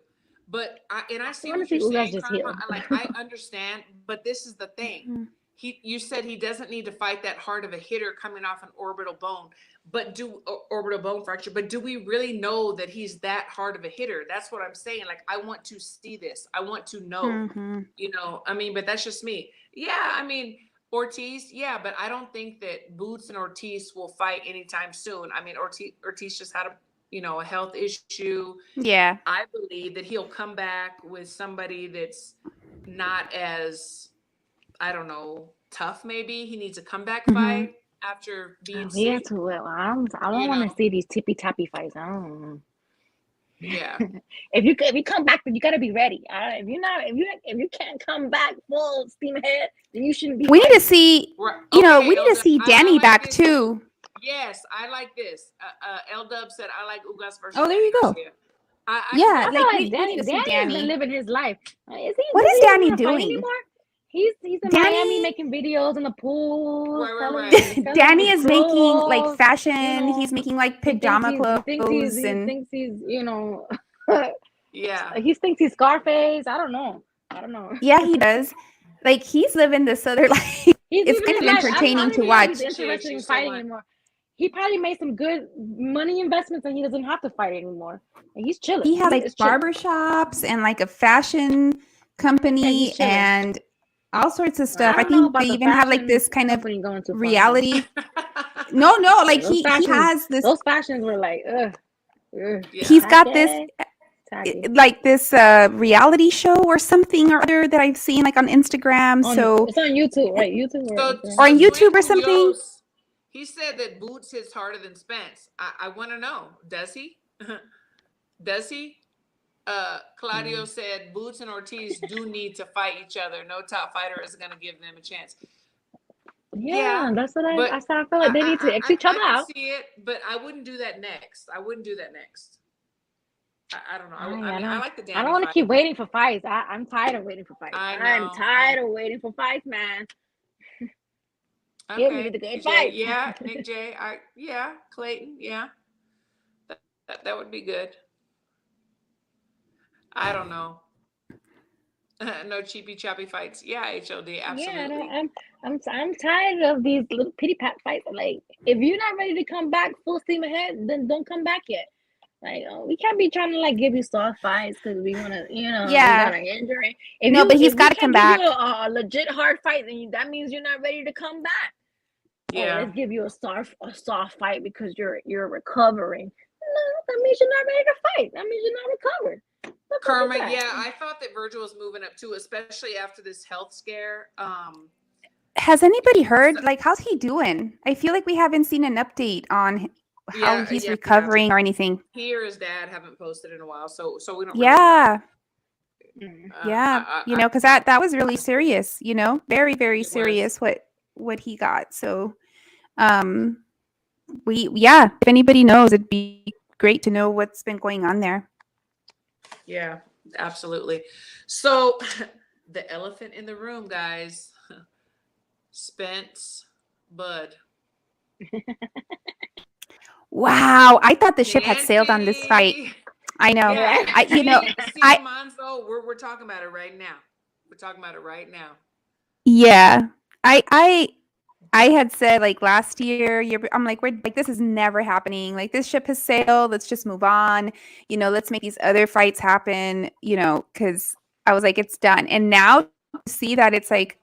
But I see I want what to see you're Ugas saying, just Karma. heal. I understand, but this is the thing. Mhm. You said he doesn't need to fight that hard of a hitter coming off an orbital bone, orbital bone fracture. But do we really know that he's that hard of a hitter? That's what I'm saying. Like, I want to see this. I want to know. Mhm. I mean, but that's just me. Yeah, I mean, Ortiz, yeah, but I don't think that Boots and Ortiz will fight anytime soon. I mean, Ortiz just had a health issue. Yeah. I believe that he'll come back with somebody that's not as, I don't know, tough. Maybe he needs a comeback Mhm. fight after being Oh, he had sick. to. Well, I don't You want to know, see these tippy tappy fights. I don't know. yeah. If you come back, then you gotta be ready. If you can't come back full steam ahead, then you shouldn't be. We need to fighting. see, Right. we Okay, need to L-Dub, see I Danny like back this too. Yes, I like this. L-Dub said I like Ugas versus Oh, there Danny you go. Garcia. I can Yeah, I go. feel like like we need to see Danny has been Danny. living his life. Does he What is even Danny want to fight doing? anymore? He's in Danny Miami making videos in the pool, Right. selling Danny his is making like clothes. fashion. He's making like pajama clothes He and thinks he's Yeah. he thinks he's Scarface. I don't know. yeah, he does. Like he's living this other life. He's It's living kind his of life. I entertaining don't to even know if watch. he's Appreciate interested you in so fighting much. anymore. He probably made some good money investments and he doesn't have to fight anymore. And he's chilling. He has He like is chilling. barbershops and like a fashion And company he's chilling. and all sorts of I stuff. I don't know think about they the even have like fashion this kind of company going too far. reality. No, like Those he fashions, has this. those fashions were like, ugh. Yeah. He's got this tacky. like this reality show or something or other that I've seen like on Instagram. So It's on YouTube, right? YouTube or on YouTube or Twin something. Munoz, he said that Boots hits harder than Spence. I want to know, does he? Does he? Claudio said Boots and Ortiz do need to fight each other. No top fighter is going to give them a chance. Yeah, that's what but I feel like they need to X each other I out. can see it, but I wouldn't do that next. I wouldn't do that next. I don't know. I mean, I like the Danny I don't want to fight. keep waiting for fights. I'm tired of waiting for fights. I'm tired of waiting for fights, man. Okay. Give me the good fight. Yeah, Nick J. Yeah, Clayton. Yeah, that would be good. I don't know. No cheapy choppy fights. Yeah, HOD, absolutely. Yeah, I'm tired of these little pity pat fights. Like, if you're not ready to come back full steam ahead, then don't come back yet. Like, we can't be trying to like give you soft fights because we want to, we got an injury. But he's got to come back. A legit hard fight, then that means you're not ready to come back. Yeah. Let's give you a soft fight because you're recovering. No, that means you're not ready to fight. That means you're not recovered. Karma, yeah, I thought that Virgil was moving up too, especially after this health scare. Has anybody heard? Like, how's he doing? I feel like we haven't seen an update on how he's recovering or anything. He or his dad haven't posted in a while, so we don't. Yeah. Really yeah, because that was really serious. Very, very serious. What he got. So, if anybody knows, it'd be great to know what's been going on there. Yeah, absolutely. So the elephant in the room, guys, Spence Bud. Wow, I thought the ship had sailed on this fight. I know. Yeah. Monzo, we're talking about it right now. We're talking about it right now. Yeah, I had said like last year, I'm like, we're like, this is never happening. Like this ship has sailed. Let's just move on. Let's make these other fights happen. Because I was like, it's done. And now to see that it's like,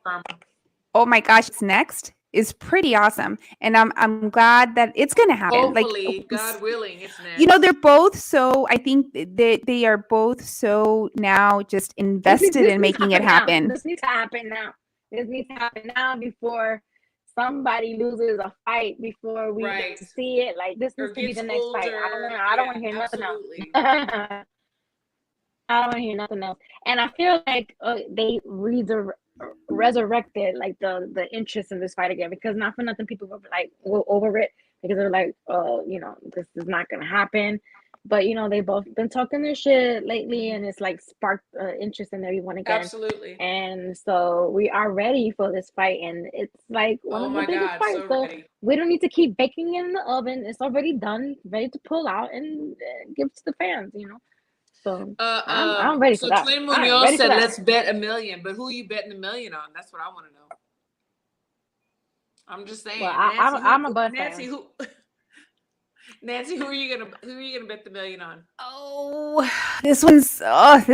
oh my gosh, it's next is pretty awesome. And I'm glad that it's gonna happen. Hopefully, like God willing, it's next. They're both so. I think they are both so now just invested in making it happen. This needs to happen now. This needs to happen now before somebody loses a fight, before we get to see it. Like this needs to be the next fight. I don't want to hear nothing else. I don't want to hear nothing else. And I feel like they resurrected like the interest in this fight again, because not for nothing people were like over it, because they're like, this is not gonna happen. But they both been talking their shit lately, and it's like sparked interest in everyone again. Absolutely. And so we are ready for this fight, and it's like one Oh of the my biggest God, fights. so So ready. we don't need to keep baking it in the oven. It's already done, ready to pull out and give to the fans. So I'm ready for So that. Twin I'm Munoz ready for said, that. let's bet $1 million. But who are you betting $1 million on? That's what I want to know. I'm just saying, Well, Nancy. I'm a Bud Nancy, fan. Nancy, who are you gonna bet the $1 million on? Oh, this one's rough.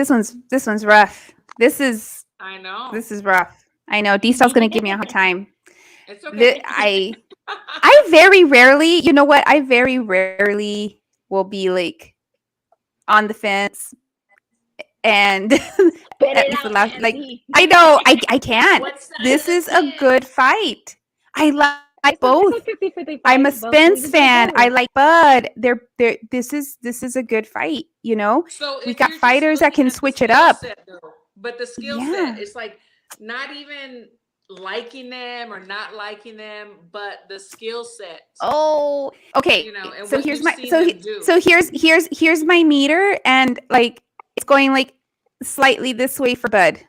I know. This is rough. I know D-Stell's gonna give me a hard time. It's okay. I very rarely, you know what? I very rarely will be like on the fence and Spit at it least the out, last, like, Nancy. I know I can't. What side This of is the a fence? good fight. I like It's both. a 50-50 I'm a fight, but we Spence just gotta fan. go. I like Bud. This is a good fight, So We if got you're just fighters that looking can at the switch it skill up. set, though, but the skill Yeah. set, it's like not even liking them or not liking them, but the skill set. Oh, okay. And So what here's you've my seen them do. so here's my meter, and like it's going like slightly this way for Bud.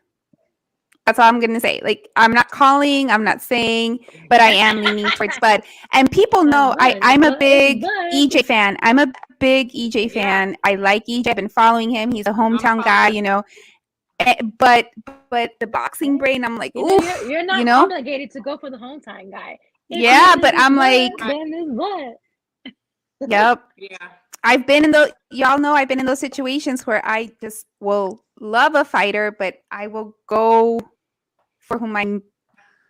That's all I'm gonna say. Like, I'm not calling, I'm not saying, but I am leaning towards Bud. And people know I'm a big EJ fan. I'm a big EJ fan. I like EJ. I've been following him. He's a hometown guy, But the boxing brain, I'm like, ooh, you're not obligated to go for the hometown guy. Yeah, but I'm like, then it's what? Yep. Yeah. I've been y'all know I've been in those situations where I just will love a fighter, but I will go for whom I'm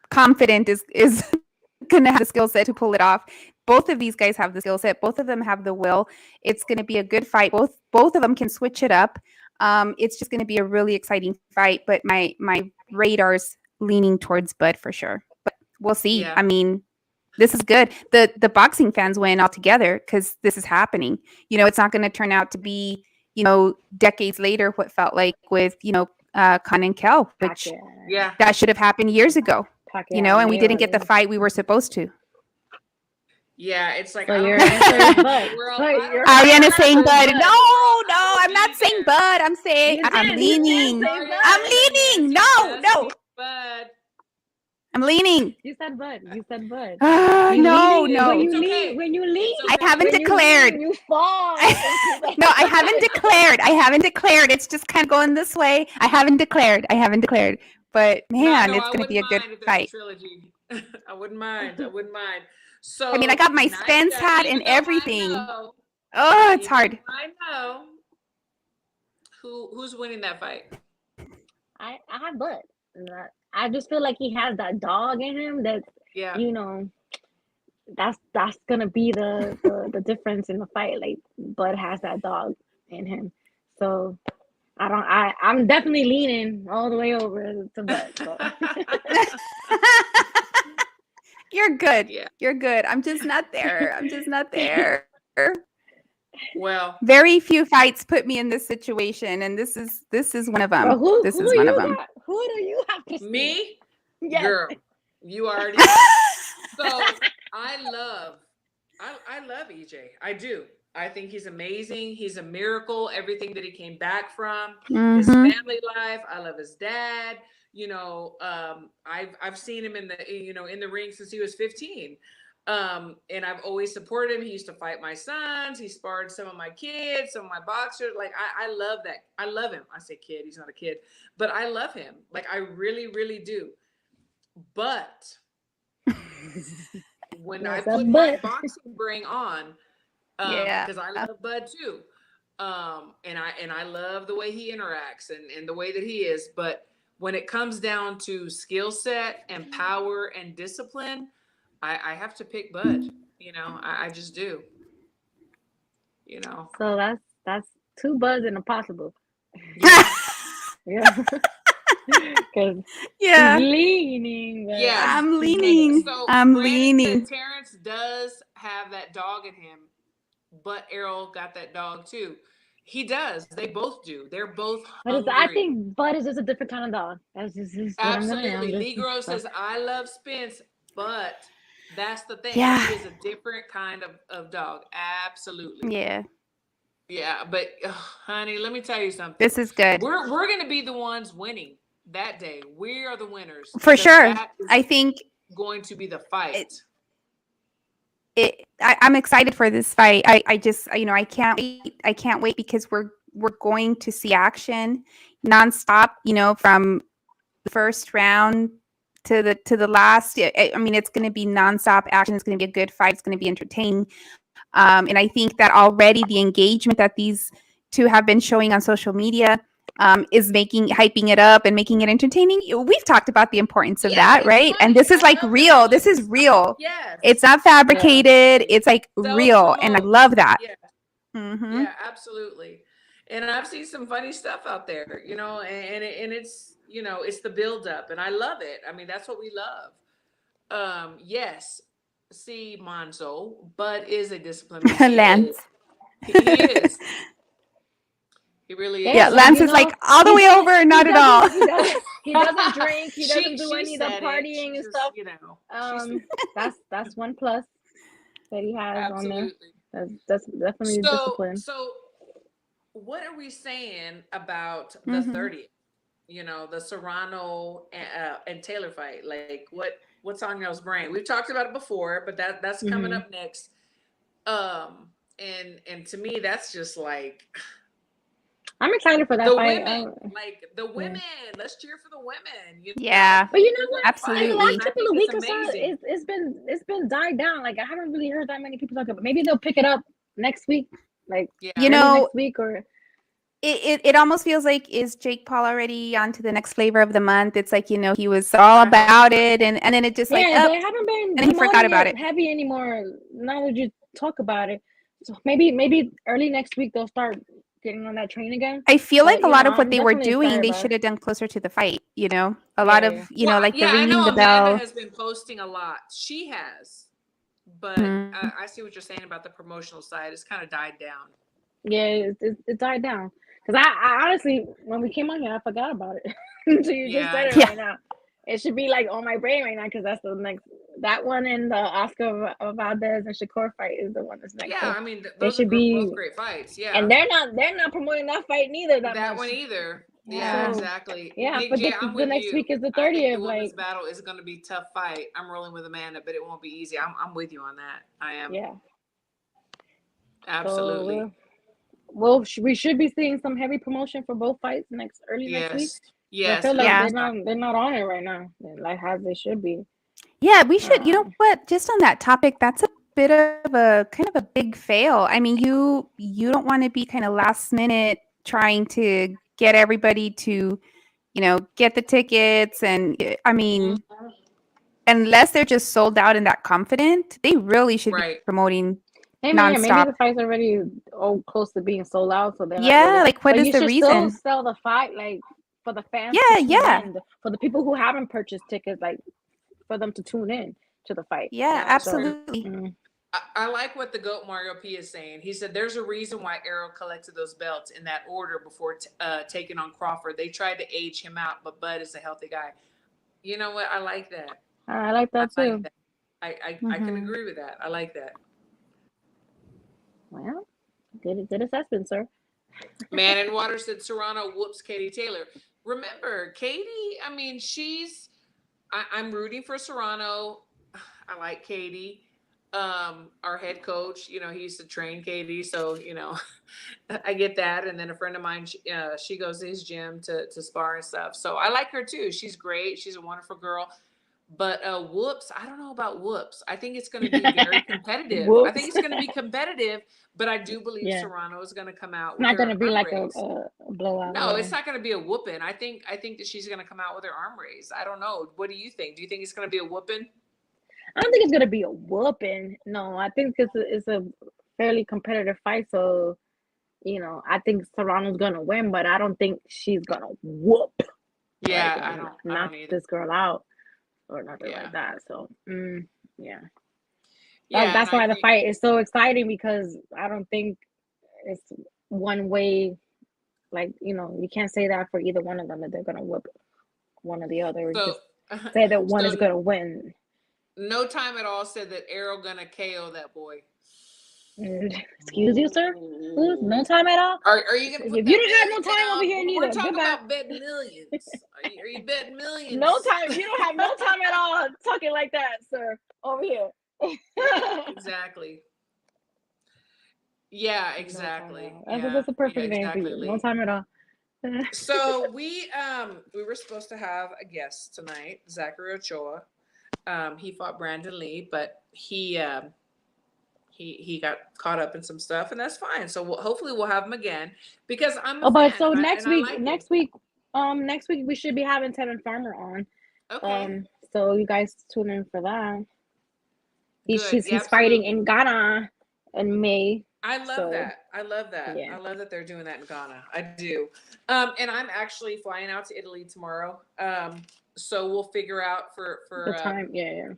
confident is gonna have the skill set to pull it off. Both of these guys have the skill set. Both of them have the will. It's gonna be a good fight. Both of them can switch it up. It's just gonna be a really exciting fight. But my radar's leaning towards Bud for sure. But we'll see. Yeah. I mean, this is good. The boxing fans win altogether because this is happening. It's not going to turn out to be, decades later what felt like with, Khan and Kel, which that should have happened years ago. And we didn't get the fight we were supposed to. Yeah, it's like, so Ariana's saying Bud. No, I'm not saying Bud. I'm saying I'm leaning. No. Bud. I'm leaning. You said Bud. No. When you lean, I haven't declared. You fall. No, I haven't declared. It's just kind of going this way. I haven't declared. But man, it's going to be a good fight. Trilogy. I wouldn't mind. So I mean, I got my Spence hat and everything. It's hard. I know. Who's winning that fight? I have Bud. I just feel like he has that dog in him that that's gonna be the difference in the fight. Like, Bud has that dog in him. So I'm definitely leaning all the way over to Bud. So. You're good. Yeah. You're good. I'm just not there. Well, very few fights put me in this situation, and this is one of them. Well, who is do one of them. Who do you have to see? Me? Yes. Girl, you already. So I love EJ. I do. I think he's amazing. He's a miracle. Everything that he came back from, his family life. I love his dad. I've seen him in the ring since he was 15. And I've always supported him. He used to fight my sons. He sparred some of my kids, some of my boxers. Like, I love that. I love him. I say kid, he's not a kid, but I love him. Like, I really, really do. But when I put my boxing brain on, because I love Bud too. And I love the way he interacts and the way that he is. But when it comes down to skill set and power and discipline, I have to pick Bud. I just do. So that's two Buds and a possible. Yeah. Yeah. Leaning. Yeah, I'm leaning. So I'm leaning. Terrence does have that dog in him, but Errol got that dog too. He does. They both do. They're both But I hungry. think Bud is just a different kind of dog. That's just what I'm gonna. Absolutely. I'm Lee just Gross so. says, I love Spence, but that's the thing. Yeah. He is a different kind of dog. Absolutely. Yeah. Yeah. But honey, let me tell you something. This is good. We're gonna be the ones winning that day. We are the winners. For because sure. That is I think going to be the fight. I'm excited for this fight. I just, I can't wait. I can't wait because we're going to see action nonstop, from the first round to the last. I mean, it's going to be nonstop action. It's going to be a good fight. It's going to be entertaining. And I think that already the engagement that these two have been showing on social media is hyping it up and making it entertaining. We've talked about the importance of that, it's right? funny. And this is I like love real. that. This is real. Yes. It's not fabricated. It's like real. And I Self-promote. love that. Yeah. Mhm. Yeah, absolutely. And I've seen some funny stuff out there, and it's, it's the buildup, and I love it. I mean, that's what we love. Yes, see, Monzo, Bud is a disciplined man. He Lance. is. He is. He really is. Yeah, but Lance is like all the he way doesn't- over, not he at all. doesn't- He doesn't drink. He doesn't do any of the said it. partying She and just, stuff. That's one plus that he has on there. absolutely. That's definitely discipline. So what are we saying about the Mhm. 30th? The Serrano and Taylor fight. Like what's on y'all's brain? We've talked about it before, but that's coming Mhm. up next. And to me, that's just like I'm excited for that the fight. women. Like the women. Let's cheer for the women. Yeah. But you know what? Absolutely. The last I couple think of it's weeks or so, amazing. it's been died down. Like I haven't really heard that many people talk about. Maybe they'll pick it up next week, like Yeah. You early know, next week or. it almost feels like, is Jake Paul already on to the next flavor of the month? It's like, he was all about it, and then it just like, Yeah, they haven't been and he forgot about it. heavy anymore. Now that you talk about it, so maybe early next week they'll start getting on that train again. I feel like But, a lot of what I'm they were definitely doing, excited they about should it. have done closer to the fight. A lot of, Yeah. like the Yeah, I ringing know the Amanda bell. has been posting a lot. She has, but Mhm. I see what you're saying about the promotional side. It's kind of died down. Yeah, it died down. Because I honestly, when we came on here, I forgot about it. So you just said it Yeah. right now. It should be like on my brain right now because that's the next. That one and the Oscar Valdez and Shakur fight is the one that's next. Yeah, So I mean it those are should be. both great fights. Yeah, And they're not promoting that fight neither that that much. one either. Yeah, Yeah. exactly. Yeah, Nick but J, I'm the with next you. week is the I think the 30th. women's Like, battle is going to be a tough fight. I'm rolling with Amanda, but it won't be easy. I'm with you on that. I am. yeah. Absolutely. So we should be seeing some heavy promotion for both fights early next week. Yes. I feel like Yeah. they're not on it right now, like as they should be. Yeah, we should. You know Um, what? Just on that topic, that's a bit of a kind of a big fail. I mean, you don't want to be kind of last minute trying to get everybody to, get the tickets, and I mean, unless they're just sold out and that confident, they really should be Right. promoting maybe nonstop. the fight's already close to being sold out, so they're not Yeah, really. like what But is you the should still reason? sell the fight, like for the fans Yeah, to tune yeah. in, for the people who haven't purchased tickets, like for them to tune in to the fight. Yeah, Yeah, that's true. absolutely. I like what the GOAT Mario P is saying. He said there's a reason why Errol collected those belts in that order before taking on Crawford. They tried to age him out, but Bud is a healthy guy. You know what? I like that. I like that I too. like that. I can agree with that. I like that. Well, good assessment, sir. Man in Water said Serrano whoops Katie Taylor. Remember, Katie, I mean, I'm rooting for Serrano. I like Katie. Our head coach, he used to train Katie, so I get that. And then a friend of mine, she goes to his gym to spar and stuff. So I like her too. She's great. She's a wonderful girl. But whoops, I don't know about whoops. I think it's going to be very competitive. I think it's going to be competitive, but I do believe Yeah. Serrano is going to come out It's with not her going to be arm like raise. a blowout. No, it's not going to be a whooping. I think that she's going to come out with her arm raise. I don't know. What do you think? Do you think it's going to be a whooping? I don't think it's going to be a whooping. No, I think it's a fairly competitive fight. So, I think Serrano's going to win, but I don't think she's going to whoop. Yeah, like, I don't knock either. this girl out or nothing Yeah. like that. So, yeah. Yeah, That's why the fight is so exciting because I don't think one way. Like, you can't say that for either one of them that they're gonna whip one or the other. So, Just say that one is so gonna win. no time at all said that Arrow gonna KO that boy. Excuse you, sir? No time at all? Are you gonna put If you that don't have million no time over down? here We're neither. talking Goodbye. about betting millions. Are you betting millions? No time. You don't have no time at all talking like that, sir. Over here. Exactly. Yeah, No time exactly. at all. Yeah, That's a perfect yeah, name for exactly. you. No time at all. So we were supposed to have a guest tonight, Zachary Ochoa. He fought Brandon Lee, but he got caught up in some stuff, and that's fine. So hopefully we'll have him again because I'm a but fan, so and next I week, like next him. week, next week we should be having Tevin Farmer on. Okay. So you guys tune in for that. He's Good. Yeah, fighting absolutely. in Ghana in May. I love So, that. I love that. yeah. I love that they're doing that in Ghana. I do. And I'm actually flying out to Italy tomorrow. So we'll figure out for The time, yeah.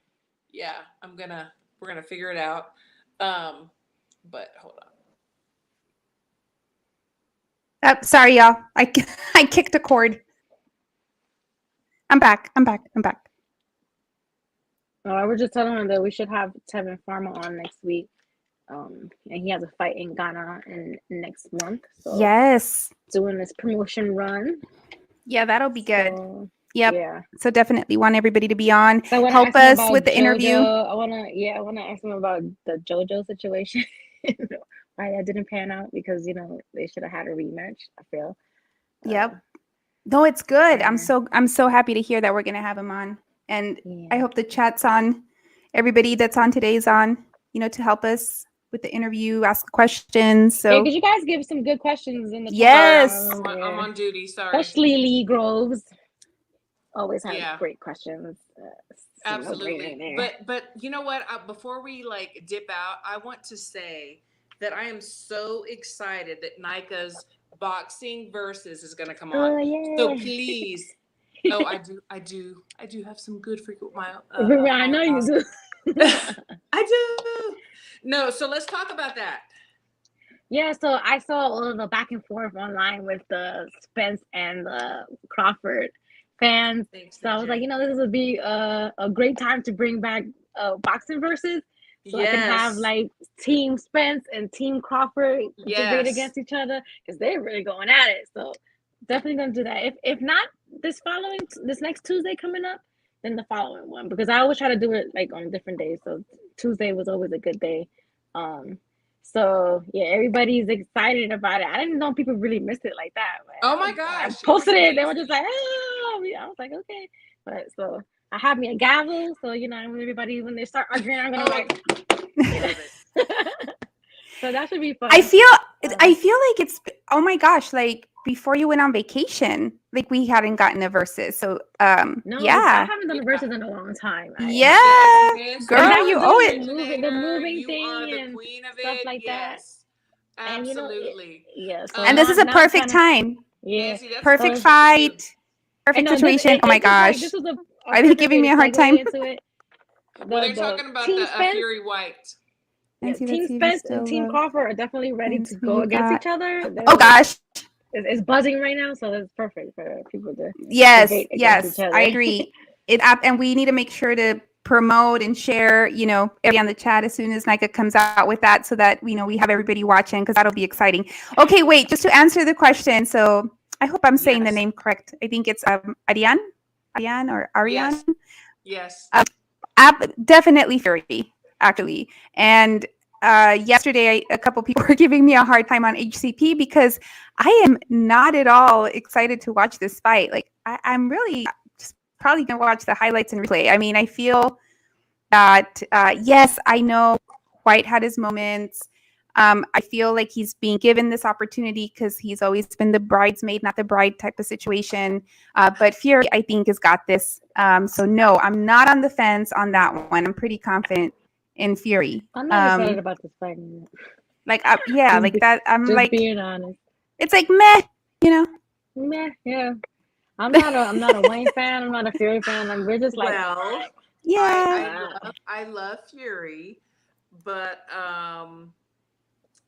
yeah, we're gonna figure it out. But hold on. Sorry, y'all. I kicked a cord. I'm back. I was just telling him that we should have Tevin Farmer on next week. And he has a fight in Ghana in next month. So Yes. doing this promotion run. Yeah, that'll be good. So, yep. Yeah. So definitely want everybody to be on. So Help us with the JoJo. interview. I wanna ask him about the JoJo situation. Why that didn't pan out, because they should have had a rematch, I feel. Yep. No, it's good. Yeah. I'm so happy to hear that we're gonna have him on. And Yeah. I hope the chat's on. Everybody that's on today's on, to help us with the interview, ask questions. So could you guys give some good questions in the chat? Yes. Sorry, I'm on duty. Sorry. Especially Lee Groves. Always has great questions. Absolutely. But you know what? Before we dip out, I want to say that I am so excited that Nika's boxing versus is going to come on. Oh, yeah. So please. Oh, I do have some good frequent my. I know you do. I do. No, so let's talk about that. Yeah, so I saw all of the back and forth online with the Spence and the Crawford fans. So I was like, this would be a great time to bring back boxing versus. So I can have Team Spence and Team Crawford debate against each other, because they're really going at it. So definitely gonna do that. If not this next Tuesday coming up, then the following one, because I always try to do it on different days. So Tuesday was always a good day. So yeah, everybody's excited about it. I didn't know people really missed it like that. Oh my gosh! I posted it. They were just like, "Oh," I was like, "Okay." But so I have me a gavel. So everybody, when they start arguing, I'm gonna So that should be fun. I feel like it's, oh my gosh, before you went on vacation, we hadn't gotten a versus. So no, yeah, I haven't done a versus in a long time. Girl, you owe it. The moving thing are the and queen of stuff it. like that. Absolutely. Yes. And this is a perfect time. Yeah. Nancy, perfect fight. Perfect situation. Oh my gosh. This was Are they giving me a hard time? Well, they're talking about the Fury White. Yeah, Team Spence and Team Crawford are definitely ready to go against each other. Oh gosh. It's buzzing right now, so that's perfect for people to yes, each other. I agree. And we need to make sure to promote and share, everybody on the chat as soon as Nika comes out with that, so that we have everybody watching, because that'll be exciting. Okay, wait, just to answer the question. So I hope I'm saying the name correct. I think it's Ariane or Ariane. Yes. Definitely Fury, actually. And yesterday, a couple people were giving me a hard time on HCP because I am not at all excited to watch this fight. I'm really just probably going to watch the highlights and replay. I mean, I feel that, yes, I know White had his moments. I feel like he's being given this opportunity because he's always been the bridesmaid, not the bride type of situation. But Fury, I think, has got this. So no, I'm not on the fence on that one. I'm pretty confident in Fury. I'm not excited about this fight. Yeah, that. I'm just being honest. It's meh, Meh, yeah. I'm not a Wayne fan. I'm not a Fury fan. We're just yeah. I love Fury, but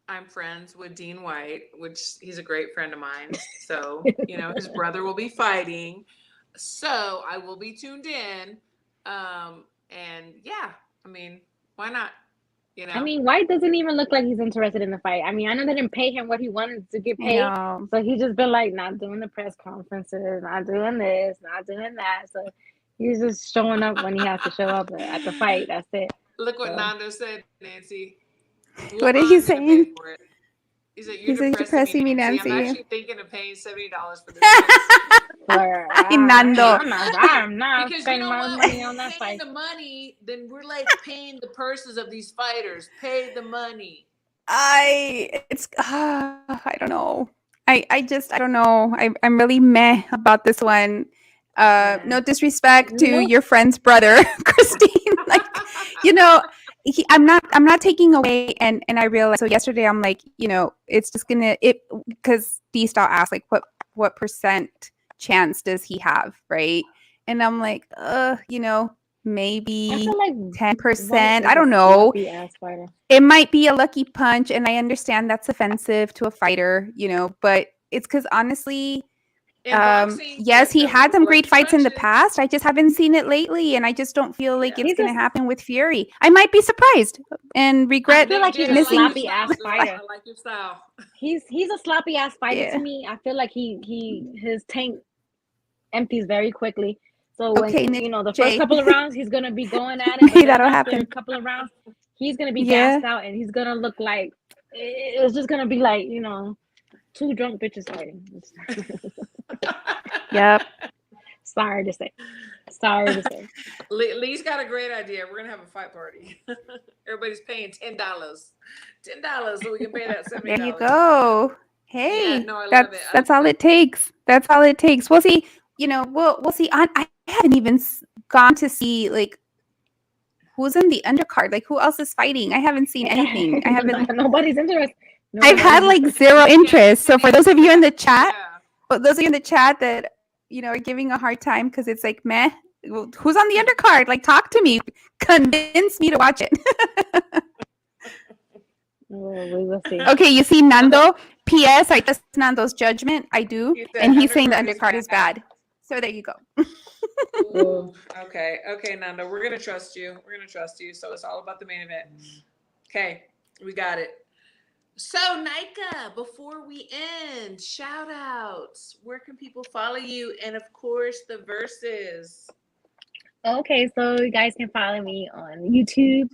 I'm friends with Dean White, which he's a great friend of mine. So, his brother will be fighting. So I will be tuned in. And yeah, I mean, why not? I mean, White doesn't even look like he's interested in the fight. I mean, I know they didn't pay him what he wanted to get I paid, know. so he's just been like not doing the press conferences, not doing this, not doing that. So he's just showing up when he has to show up at the fight. That's it. Look what So Nando said, Nancy. Well, What did he I'm gonna pay say? for it. He said, "You're He said, "You're depressing me, depressing me, Nancy. I'm Nancy." actually thinking of paying $70 for this fight." Ay, Nando. I'm not Because you spending know my what? money When on we're that paying fight. the money, then we're like paying the purses of these fighters. Pay the money. I don't know. I don't know. I'm really meh about this one. Yeah. No disrespect to Look, your friend's brother, Christine. Like, you know, I'm not taking away, and I realized, so yesterday I'm like, it's just gonna it because D Style asked like what percent chance does he have, right? And I'm like, I maybe feel like White 10%. is I a don't know. sloppy ass fighter. It might be a lucky punch, and I understand that's offensive to a fighter, but it's because honestly, In boxing, yes, he had some great lucky fights in the punches. past. I just haven't seen it lately, and I just don't feel like Yeah. it's He's going to a. happen with Fury. I might be surprised and I regret feel like he's Legit, a I like your missing. sloppy style, ass girl. fighter. I like your style. He's a sloppy ass fighter to Yeah. me. I feel like his tank empties very quickly. So when Okay, Nick the first J. couple of rounds he's gonna be going at it, but Maybe then that'll after a happen. couple of rounds, he's gonna be Yeah. gassed out and he's gonna look like it's just gonna be like two drunk bitches fighting. Yep. Sorry to say. Sorry to say. Lee's got a great idea. We're gonna have a fight party. Everybody's paying $10. $10 so we can pay that There you $70. go. Yeah, Hey, no, I love it. that's all it takes. That's all it takes. We'll see. We'll see. I haven't even gone to see like who's in the undercard. Like who else is fighting? I haven't seen anything. I haven't. Nobody's interested. I've had like Nobody's zero interest. So for those of you in the chat, Yeah. those of you in the chat that are giving a hard time because it's like meh. Well, who's on the undercard? Like talk to me. Convince me to watch it. We will see. Okay, you see Nando. P.S. I trust Nando's judgment. I do, He said and he's saying the undercard undercard is is bad. So there you go. Ooh, okay, Nando, we're gonna trust you. We're gonna trust you. So it's all about the main event. Okay, we got it. So Nika, before we end, shout outs. Where can people follow you? And of course, the verses. Okay, so you guys can follow me on YouTube,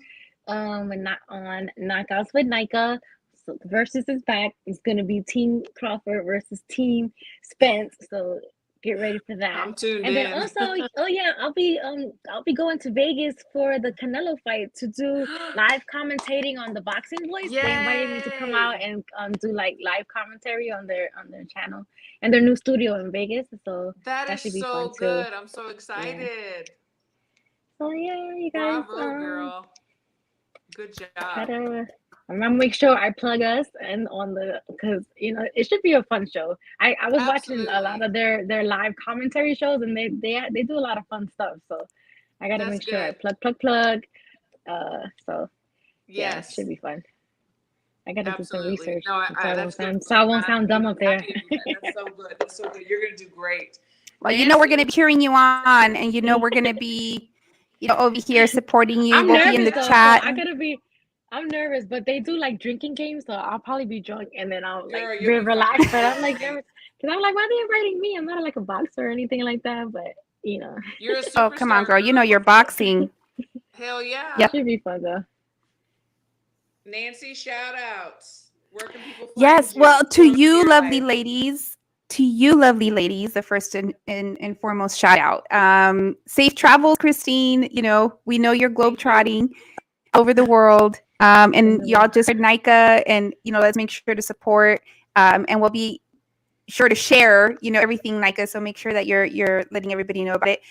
and not on Knockouts with Nika. So the versus is back. It's gonna be Team Crawford versus Team Spence. So get ready for that. I'm tuned And then in. also, oh yeah, I'll be going to Vegas for the Canelo fight to do live commentating on the Boxing Voice. They invited me to come out Yay! and do like live commentary on their channel and their new studio in Vegas. So That that is should be fun so too. good. I'm so Yeah. excited. So yeah, you guys. Bravo, girl. Good Try job. to. I'm gonna make sure I plug us and on the because it should be a fun show. I was watching a lot Absolutely. of their live commentary shows and they do a lot of fun stuff. So I gotta That's make sure I good. plug. So yeah, it should Yes, be fun. I gotta do some absolutely. research No, so I that's won't good. sound dumb up there. Happy to do that. That's so good. That's so good. You're gonna do great. Well, we're going to Nancy. be cheering you on, and we're going to be, over here supporting you. I'm We'll be in nervous the though, so chat. I gotta be. I'm nervous, but they do like drinking games, so I'll probably be drunk and then I'll like Girl, you'll be relax. But I'm fine. like nervous because I'm like, why are they inviting me? I'm not like a boxer or anything like that, but You're a Oh, come on, superstar, girl. You're girl. boxing. Hell it yeah. should be fun though. Nancy, shout outs. Where can people find Yes. you? Well, to Plug you, your lovely life. ladies. The first and foremost shout out. Safe travels, Christine. We know you're globetrotting over the world. And y'all just heard Nika, and let's make sure to support. And we'll be sure to share, everything, Nika. So make sure that you're letting everybody know about it.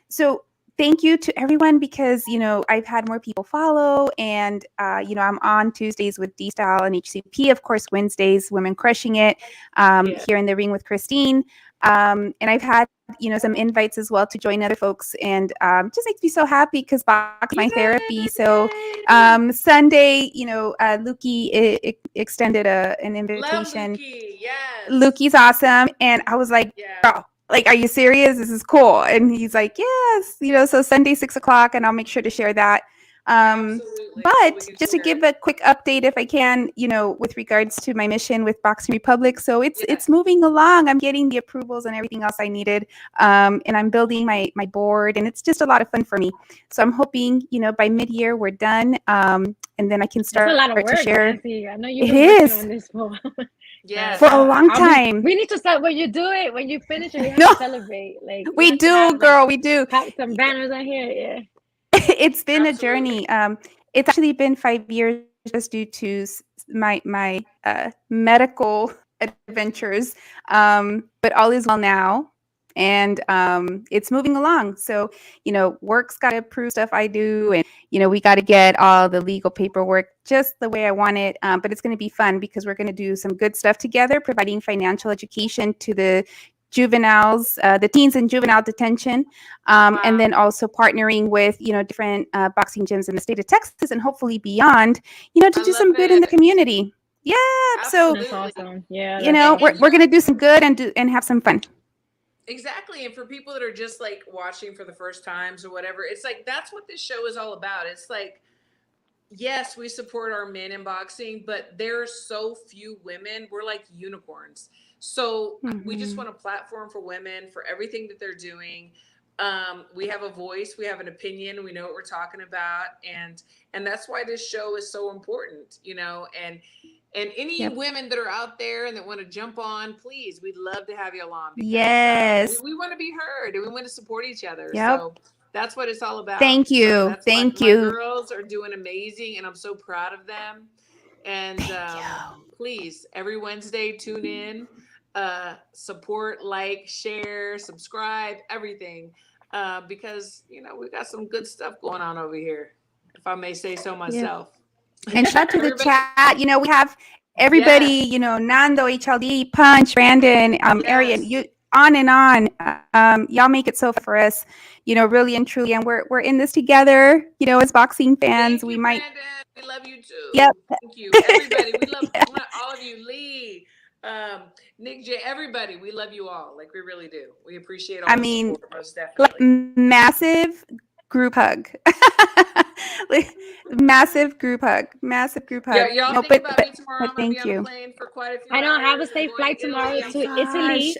So thank you to everyone because I've had more people follow, and I'm on Tuesdays with D Style and HCP, of course Wednesdays Women Crushing It, here in the ring with Christine. And I've had, some invites as well to join other folks, and just makes me so happy because box my therapy. So Sunday, Luki extended an Love invitation. Lukey. Yes. Luki's awesome, and I was like, Yeah. bro, like, are you serious? This is cool. And he's like, yes, so Sunday 6:00, and I'll make sure to share that. Absolutely. So we But can just to share give it. a quick update, if I can, with regards to my mission with Boxing Republic. So it's Yes. moving along. I'm getting the approvals and everything else I needed, and I'm building my board, and it's just a lot of fun for me. So I'm hoping, by mid-year we're done, and then I can That's a start lot of to work, share. Nancy. I know you've It been working is on this for Yes. for a long time. we need to start when you do it. When you finish it, we have No, to celebrate. Like we we have to do, have girl. We do. some banners on here. Yeah. It's been a Absolutely. journey. It's actually been 5 years just due to my medical adventures. But all is well now, and it's moving along. So work's got to approve stuff I do, and we got to get all the legal paperwork just the way I want it. But it's going to be fun because we're going to do some good stuff together, providing financial education to the juveniles, the teens in juvenile detention, and then also partnering with different boxing gyms in the state of Texas and hopefully beyond, to I do some love good in the it. community. Yeah, so That's Absolutely. awesome. Yeah, you that's know we're, awesome. we're gonna do some good and have some fun. Exactly. And for people that are just like watching for the first times or whatever, it's like that's what this show is all about. It's like, yes, we support our men in boxing, but there are so few women. We're like unicorns. So we just want a platform for women for everything that they're doing. We have a voice, we have an opinion, we know what we're talking about, and that's why this show is so important, and any Yep. women that are out there and that want to jump on, please, we'd love to have you along because Yes. we want to be heard and we want to support each other. Yep. So that's what it's all about. Thank So you. that's Thank my you. girls are doing amazing, and I'm so proud of them. And please, every Wednesday, tune in, support, like, share, subscribe, everything, because we got some good stuff going on over here, if I may say so myself. And shout out to the Everybody- chat. We have everybody, Yes. Nando, HLD, Punch, Brandon, Arian, Yes. on and on. Y'all make it so fun for us, really and truly. And we're in this together, as boxing fans. Thank you, Brandon. We love you too. Yep. Thank you, everybody. We love all of you. Lee, Nick J, everybody. We love you all. Like we really do. We appreciate all the support, most definitely. Massive group hug. Massive group hug. Yeah, y'all think about me tomorrow. I'm gonna be on a plane for quite a few I know. hours. Have a safe flight tomorrow to Italy.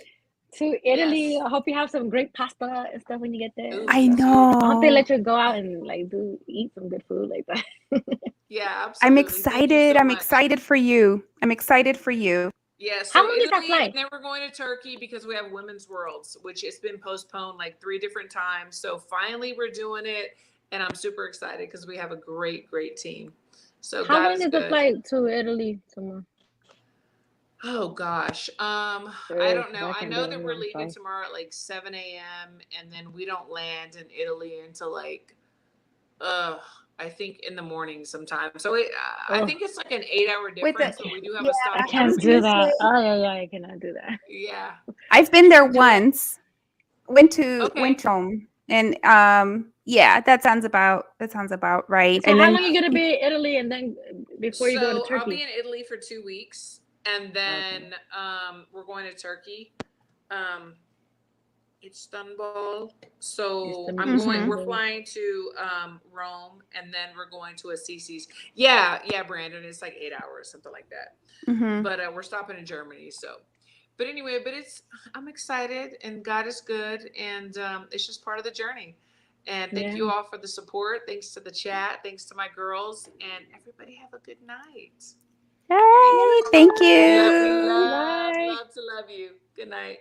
Yes. I hope you have some great pasta and stuff when you get there. Ooh, I that's know. I hope they let you go out and eat some good food like that. Yeah, absolutely. I'm Thank you excited. so I'm much. excited for you. I'm excited for you. Yeah, How so long is that Italy, flight? and then we're going to Turkey because we have Women's Worlds, which it's been postponed like 3 different times. So finally we're doing it, and I'm super excited because we have a great, great team. So How God long is is the good. flight to Italy tomorrow? Oh gosh, I don't know. I know that we're leaving tomorrow at like 7 a.m. and then we don't land in Italy until like, I think in the morning sometime. So I think it's like an 8-hour difference, but we do have a stop. I can't do that. Oh yeah, I cannot do that. Yeah, I've been there once. Went to Okay. home, and that sounds about right. So And how then long are you gonna be in Italy and then before you go to So I'll be Turkey? in Italy for 2 weeks, and then we're going to Turkey, Istanbul. So I'm going. We're flying to Rome, and then we're going to Assisi's. Yeah, Brandon. It's like 8 hours, something like that. But we're stopping in Germany. So, but anyway, I'm excited, and God is good, and it's just part of the journey. And thank you all for the support. Thanks to the chat. Thanks to my girls, and everybody have a good night. Hey, thank you. Love to love you. Good night.